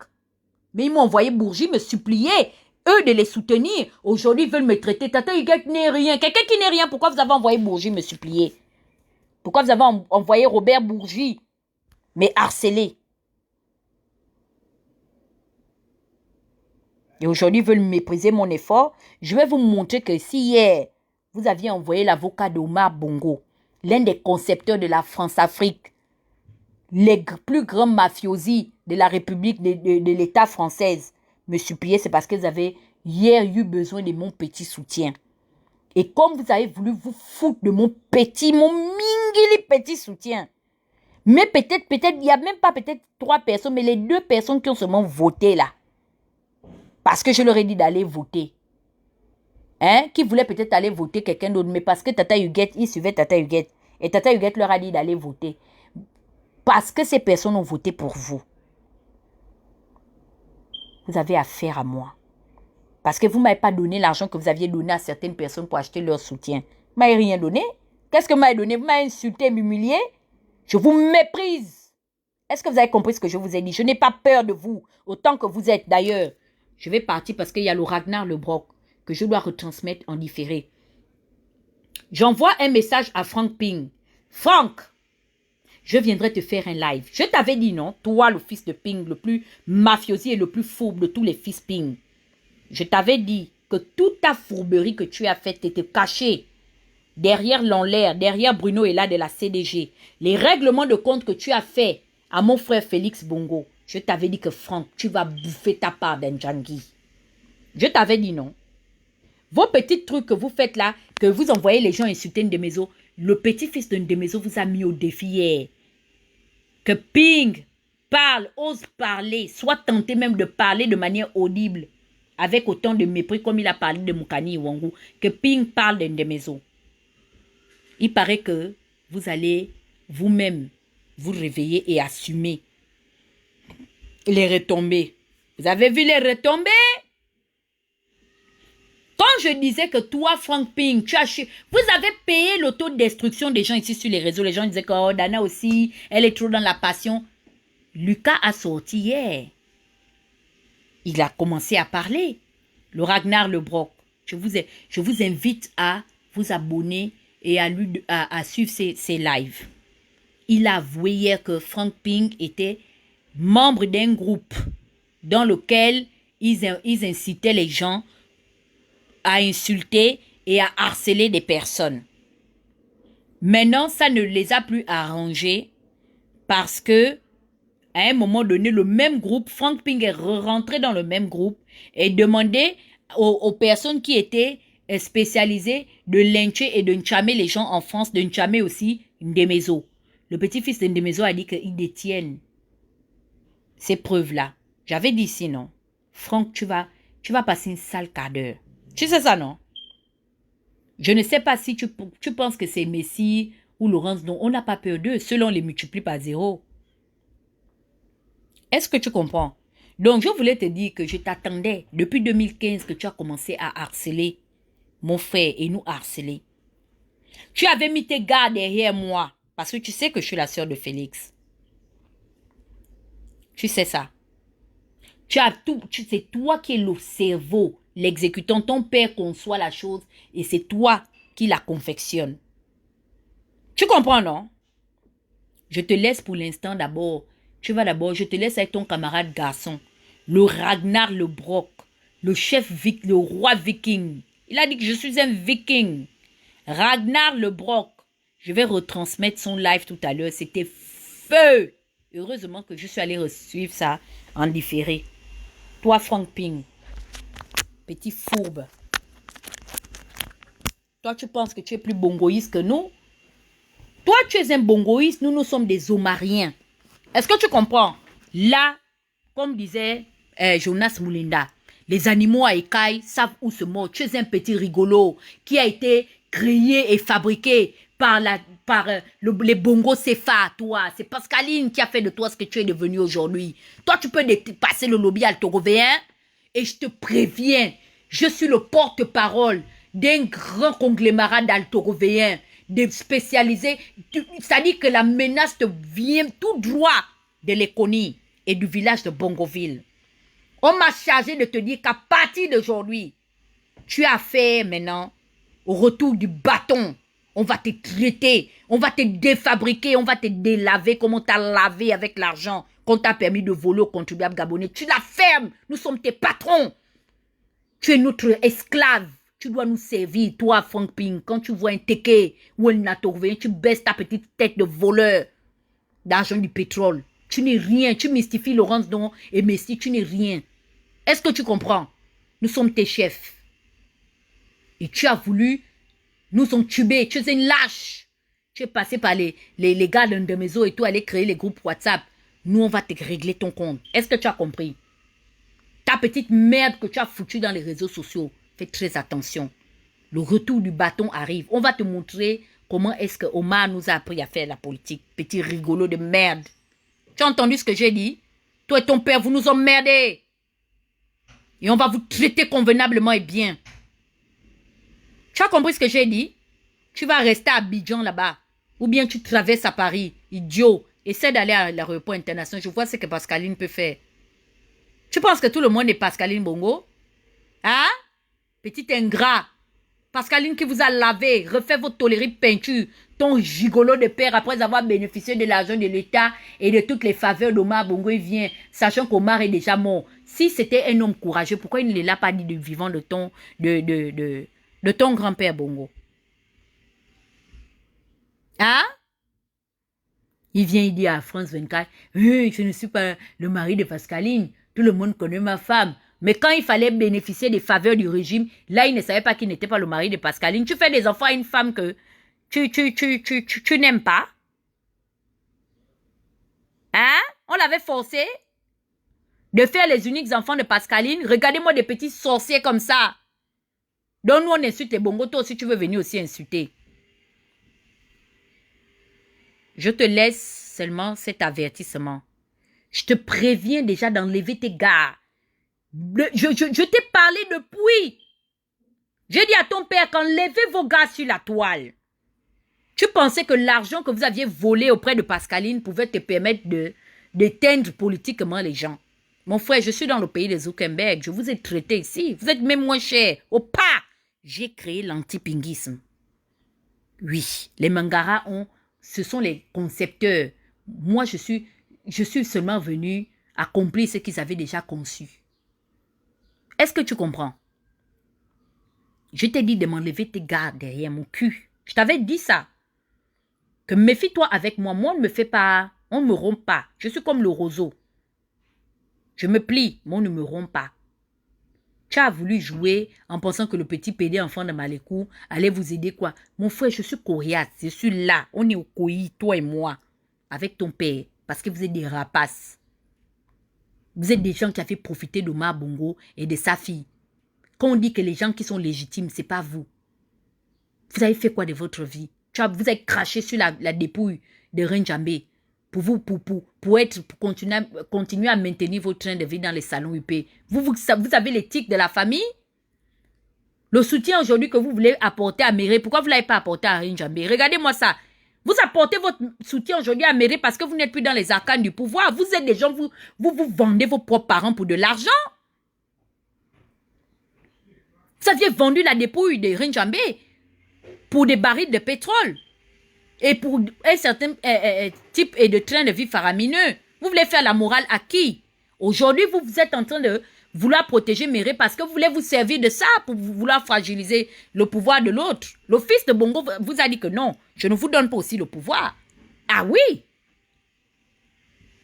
Mais ils m'ont envoyé Bourgi me supplier. Eux de les soutenir. Aujourd'hui, ils veulent me traiter. Tata Huguette n'est rien. Quelqu'un qui n'est rien. Pourquoi vous avez envoyé Bourgi me supplier? Pourquoi vous avez envoyé Robert Bourgi me harceler? Et aujourd'hui, ils veulent mépriser mon effort. Je vais vous montrer que si hier, vous aviez envoyé l'avocat d'Omar Bongo, l'un des concepteurs de la France-Afrique, les plus grands mafiosi de la République, de l'État française, me supplier, c'est parce que vous avez hier eu besoin de mon petit soutien. Et comme vous avez voulu vous foutre de mon mingili petit soutien, mais peut-être, il n'y a même pas peut-être 3 personnes, mais les 2 personnes qui ont seulement voté là, parce que je leur ai dit d'aller voter. Hein? Qui voulait peut-être aller voter quelqu'un d'autre, mais parce que Tata Huguette, ils suivaient Tata Huguette. Et Tata Huguette leur a dit d'aller voter. Parce que ces personnes ont voté pour vous. Vous avez affaire à moi. Parce que vous ne m'avez pas donné l'argent que vous aviez donné à certaines personnes pour acheter leur soutien. Vous ne m'avez rien donné. Qu'est-ce que vous m'avez donné? Vous m'avez insulté, m'humilié. Je vous méprise. Est-ce que vous avez compris ce que je vous ai dit? Je n'ai pas peur de vous, autant que vous êtes d'ailleurs. Je vais partir parce qu'il y a le Ragnar Le Broc que je dois retransmettre en différé. J'envoie un message à Frank Ping. Frank, je viendrai te faire un live. Je t'avais dit non, toi le fils de Ping, le plus mafiosi et le plus fourbe de tous les fils Ping. Je t'avais dit que toute ta fourberie que tu as faite était cachée derrière l'enlaire, derrière Bruno et là de la CDG. Les règlements de compte que tu as fait à mon frère Félix Bongo. Je t'avais dit que Franck, tu vas bouffer ta part d'Njangui. Je t'avais dit non. Vos petits trucs que vous faites là, que vous envoyez les gens insulter Ndemezo, le petit-fils de Ndemezo vous a mis au défi hier. Que Ping parle, ose parler, soit tenté même de parler de manière audible, avec autant de mépris comme il a parlé de Moukani Iwangu, que Ping parle de Ndemezo. Il paraît que vous allez vous-même vous réveiller et assumer les retombées. Vous avez vu les retombées? Quand je disais que toi, Frank Ping, vous avez payé l'autodestruction des gens ici sur les réseaux. Les gens disaient que oh, Dana aussi, elle est trop dans la passion. Lucas a sorti hier. Il a commencé à parler. Le Ragnar Le Broc. Je vous invite à vous abonner et à suivre ses lives. Il a avoué hier que Frank Ping était membre d'un groupe dans lequel ils incitaient les gens à insulter et à harceler des personnes. Maintenant, ça ne les a plus arrangés parce que à un moment donné, le même groupe, Frank Ping est rentré dans le même groupe et demandait aux personnes qui étaient spécialisées de lyncher et de ntchamer les gens en France, de ntchamer aussi Ndemezo. Le petit-fils de Ndemezo a dit qu'ils détiennent ces preuves-là. J'avais dit sinon, Franck, tu vas passer une sale quart d'heure. Tu sais ça, non? Je ne sais pas si tu penses que c'est Messi ou Laurence, dont on n'a pas peur d'eux, selon les multiplie par 0. Est-ce que tu comprends? Donc, je voulais te dire que je t'attendais depuis 2015 que tu as commencé à harceler mon frère et nous harceler. Tu avais mis tes gars derrière moi parce que tu sais que je suis la sœur de Félix. Tu sais ça. C'est toi qui es le cerveau, l'exécutant. Ton père conçoit la chose et c'est toi qui la confectionne. Tu comprends, non? Je te laisse pour l'instant d'abord. Je te laisse avec ton camarade garçon, le Ragnar le Brock, le le roi viking. Il a dit que je suis un viking. Ragnar le Brock. Je vais retransmettre son live tout à l'heure. C'était feu. Heureusement que je suis allé suivre ça en différé. Toi, Franck Ping, petit fourbe. Toi, tu penses que tu es plus bongoïste que nous? Toi, tu es un bongoïste. Nous sommes des Omariens. Est-ce que tu comprends? Là, comme disait Jonas Moulinda, les animaux à écailles savent où se mordre. Tu es un petit rigolo qui a été créé et fabriqué par les bongos CFA, toi. C'est Pascaline qui a fait de toi ce que tu es devenu aujourd'hui. Toi, tu peux passer le lobby altorovien et je te préviens, je suis le porte-parole d'un grand conglomérat d'altorovien, de spécialisés. C'est-à-dire que la menace te vient tout droit de l'Éconie et du village de Bongoville. On m'a chargé de te dire qu'à partir d'aujourd'hui, tu as fait maintenant, au retour du bâton, on va te traiter, on va te défabriquer, on va te délaver comme on t'a lavé avec l'argent qu'on t'a permis de voler aux contribuables gabonais. Tu la fermes, nous sommes tes patrons. Tu es notre esclave. Tu dois nous servir, toi, Franck Ping. Quand tu vois un teke ou un natorvien, tu baisses ta petite tête de voleur d'argent du pétrole. Tu n'es rien. Tu mystifies Laurence Don et Messi. Tu n'es rien. Est-ce que tu comprends? Nous sommes tes chefs. Et tu as voulu nous entuber. Tu es une lâche. Tu es passé par les gars de maison et tout, aller créer les groupes WhatsApp. Nous, on va te régler ton compte. Est-ce que tu as compris? Ta petite merde que tu as foutue dans les réseaux sociaux. Fais très attention. Le retour du bâton arrive. On va te montrer comment est-ce que Omar nous a appris à faire la politique. Petit rigolo de merde. Tu as entendu ce que j'ai dit? Toi et ton père, vous nous emmerdez. Et on va vous traiter convenablement et bien. Tu as compris ce que j'ai dit? Tu vas rester à Abidjan là-bas. Ou bien tu traverses à Paris. Idiot. Essaie d'aller à l'aéroport international. Je vois ce que Pascaline peut faire. Tu penses que tout le monde est Pascaline Bongo? Hein? Petit ingrat. Pascaline qui vous a lavé, refait votre tolérée peinture, ton gigolo de père après avoir bénéficié de l'argent de l'État et de toutes les faveurs d'Omar Bongo, il vient, sachant qu'Omar est déjà mort. Si c'était un homme courageux, pourquoi il ne l'a pas dit de vivant de ton grand-père Bongo? Hein? Il vient, il dit à France 24, je ne suis pas le mari de Pascaline, tout le monde connaît ma femme. Mais quand il fallait bénéficier des faveurs du régime, là, il ne savait pas qu'il n'était pas le mari de Pascaline. Tu fais des enfants à une femme que tu n'aimes pas. Hein? On l'avait forcé de faire les uniques enfants de Pascaline. Regardez-moi des petits sorciers comme ça. Donc nous, on insulte les bongos. Toi aussi, tu veux venir aussi insulter. Je te laisse seulement cet avertissement. Je te préviens déjà d'enlever tes gars. Je t'ai parlé depuis. J'ai dit à ton père qu'enlevez vos gars sur la toile. Tu pensais que l'argent que vous aviez volé auprès de Pascaline pouvait te permettre d'éteindre politiquement les gens. Mon frère, je suis dans le pays des Zuckerberg. Je vous ai traité ici. Vous êtes même moins cher. Au pas, j'ai créé l'anti-pinguisme. Oui, les Mangara ce sont les concepteurs. Moi, je suis seulement venu accomplir ce qu'ils avaient déjà conçu. Est-ce que tu comprends? Je t'ai dit de m'enlever tes gardes derrière mon cul. Je t'avais dit ça. Que méfie-toi avec moi. Moi, on ne me fait pas. On ne me rompt pas. Je suis comme le roseau. Je me plie, mais on ne me rompt pas. Tu as voulu jouer en pensant que le petit pédé enfant de Malékou allait vous aider quoi? Mon frère, je suis coriace. Je suis là. On est au Koyi, toi et moi. Avec ton père. Parce que vous êtes des rapaces. Vous êtes des gens qui avaient profité d'Omar Bongo et de sa fille. Quand on dit que les gens qui sont légitimes, ce n'est pas vous. Vous avez fait quoi de votre vie? Vous avez craché sur la dépouille de Renjambe pour continuer à maintenir votre train de vie dans les salons UP. Vous avez l'éthique de la famille? Le soutien aujourd'hui que vous voulez apporter à Méré, pourquoi vous ne l'avez pas apporté à Renjambe? Regardez-moi ça. Vous apportez votre soutien aujourd'hui à Méré parce que vous n'êtes plus dans les arcanes du pouvoir. Vous êtes des gens, vous vendez vos propres parents pour de l'argent. Vous aviez vendu la dépouille de Renjambe pour des barils de pétrole et pour un certain type de train de vie faramineux. Vous voulez faire la morale à qui? Aujourd'hui, vous êtes en train de vouloir protéger Méré parce que vous voulez vous servir de ça pour vouloir fragiliser le pouvoir de l'autre. Le fils de Bongo vous a dit que non, je ne vous donne pas aussi le pouvoir. Ah oui?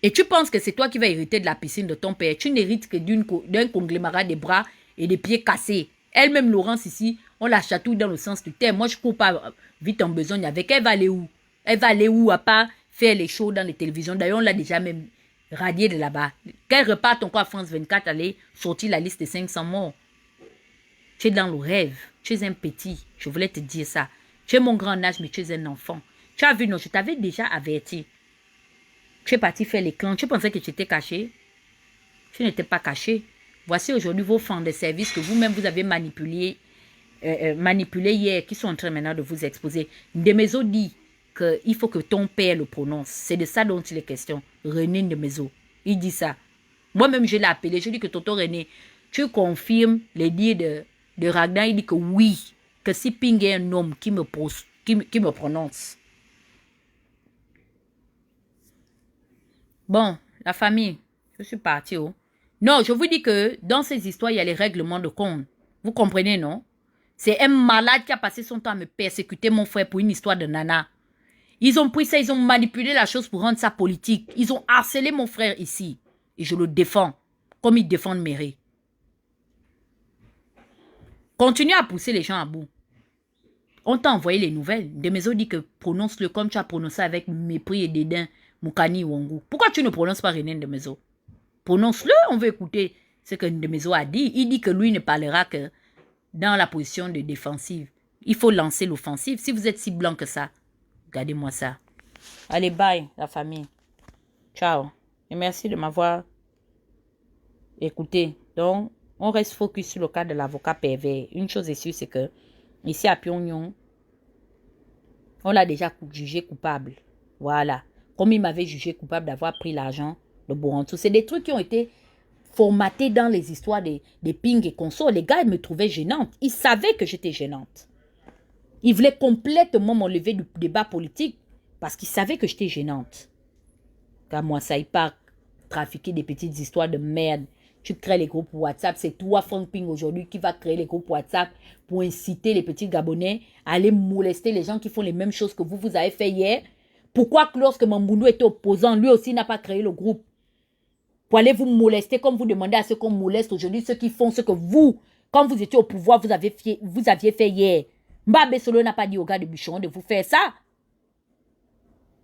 Et tu penses que c'est toi qui vas hériter de la piscine de ton père. Tu n'hérites que d'un conglomérat des bras et des pieds cassés. Elle-même, Laurence, ici, on la chatouille dans le sens du terme. Moi, je ne cours pas vite en besogne avec elle. Elle va aller où? Elle va aller où à part faire les shows dans les télévisions? D'ailleurs, on l'a déjà même radiée de là-bas. Qu'elle reparte encore à France 24, aller sortir la liste des 500 morts. Tu es dans le rêve. Tu es un petit. Je voulais te dire ça. Tu es mon grand âge, mais tu es un enfant. Tu as vu, non, je t'avais déjà averti. Tu es parti faire les clans. Tu pensais que tu étais caché. Tu n'étais pas caché. Voici aujourd'hui vos fonds de service que vous-même vous avez manipulés hier, qui sont en train maintenant de vous exposer. Ndemezo dit qu'il faut que ton père le prononce. C'est de ça dont il est question. René Ndemezo. Il dit ça. Moi-même, je l'ai appelé. Je dis que tonton René, tu confirmes les dires de Ragnar. Il dit que oui, que si Ping est un homme qui me prononce. Bon, la famille, je suis partie. Oh. Non, je vous dis que dans ces histoires, il y a les règlements de compte. Vous comprenez, non? C'est un malade qui a passé son temps à me persécuter, mon frère, pour une histoire de nana. Ils ont pris ça, ils ont manipulé la chose pour rendre ça politique. Ils ont harcelé mon frère ici. Et je le défends, comme ils défendent Méré. Continuez à pousser les gens à bout. On t'a envoyé les nouvelles. Ndemezo dit que prononce-le comme tu as prononcé avec mépris et dédain Moukani Wongo. Pourquoi tu ne prononces pas René Ndemezo? Prononce-le, on veut écouter ce que Ndemezo a dit. Il dit que lui ne parlera que dans la position de défensive. Il faut lancer l'offensive. Si vous êtes si blanc que ça, regardez-moi ça. Allez, bye, la famille. Ciao. Et merci de m'avoir écouté. Donc, on reste focus sur le cas de l'avocat pervers. Une chose est sûre, c'est que ici à Pyongyang, on l'a déjà jugé coupable. Voilà. Comme il m'avait jugé coupable d'avoir pris l'argent de Borantou. C'est des trucs qui ont été formatés dans les histoires des Ping et consorts. Les gars, ils me trouvaient gênante. Ils savaient que j'étais gênante. Ils voulaient complètement m'enlever du débat politique parce qu'ils savaient que j'étais gênante. Car moi, ça y part trafiquer des petites histoires de merde. Tu crées les groupes WhatsApp. C'est toi, Frank Ping, aujourd'hui, qui va créer les groupes WhatsApp pour inciter les petits Gabonais à aller molester les gens qui font les mêmes choses que vous avez fait hier. Pourquoi que lorsque Mamboundou était opposant, lui aussi n'a pas créé le groupe? Pour aller vous molester comme vous demandez à ceux qu'on moleste aujourd'hui, ceux qui font ce que vous, quand vous étiez au pouvoir, vous aviez fait hier. Mbabe Solo n'a pas dit aux gars de Bûcheron de vous faire ça.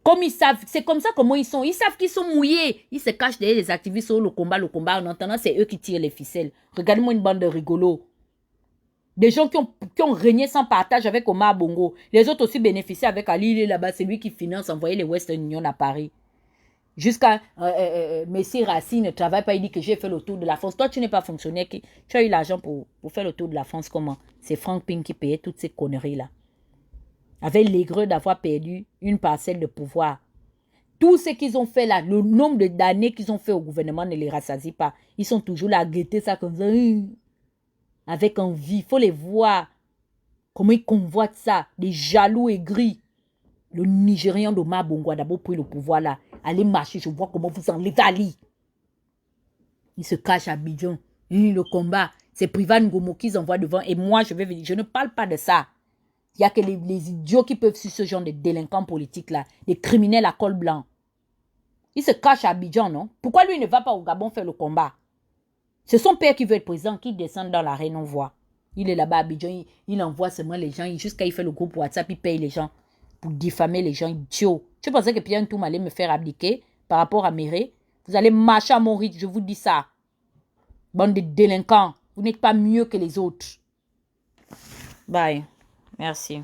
Comme ils savent, c'est comme ça comment ils sont. Ils savent qu'ils sont mouillés. Ils se cachent derrière les activistes sur le combat. En entendant, c'est eux qui tirent les ficelles. Regardez-moi une bande de rigolos. Des gens qui ont régné sans partage avec Omar Bongo. Les autres aussi bénéficient avec Ali. Il est là-bas. C'est lui qui finance, envoyer les Western Union à Paris. Jusqu'à Messie Racine ne travaille pas. Il dit que j'ai fait le tour de la France. Toi, tu n'es pas fonctionnaire. Tu as eu l'argent pour faire le tour de la France. Comment? C'est Frank Ping qui payait toutes ces conneries-là. Avec l'aigreur d'avoir perdu une parcelle de pouvoir. Tout ce qu'ils ont fait là, le nombre d'années qu'ils ont fait au gouvernement ne les rassasie pas. Ils sont toujours là à guetter ça comme ça. Avec envie. Il faut les voir. Comment ils convoitent ça. Des jaloux aigris. Le Nigérian d'Omar Bongo a d'abord pris le pouvoir là. Allez marcher, je vois comment vous enlevez Ali. Il se cache à Abidjan. Le combat. C'est Privan Ngomo qu'ils envoient devant. Et moi, je vais venir. Je ne parle pas de ça. Il n'y a que les idiots qui peuvent suivre ce genre de délinquants politiques là. Des criminels à col blanc. Il se cache à Abidjan, non? Pourquoi lui ne va pas au Gabon faire le combat? C'est son père qui veut être président, qui descend dans l'arène, on voit. Il est là-bas à Abidjan, il envoie seulement les gens. Jusqu'à il fait le groupe WhatsApp, il paye les gens pour diffamer les gens idiots. Tu pensais que Pierre Ntoum allait me faire abdiquer par rapport à Méré? Vous allez marcher à mon rythme, je vous dis ça. Bande de délinquants. Vous n'êtes pas mieux que les autres. Bye. Merci.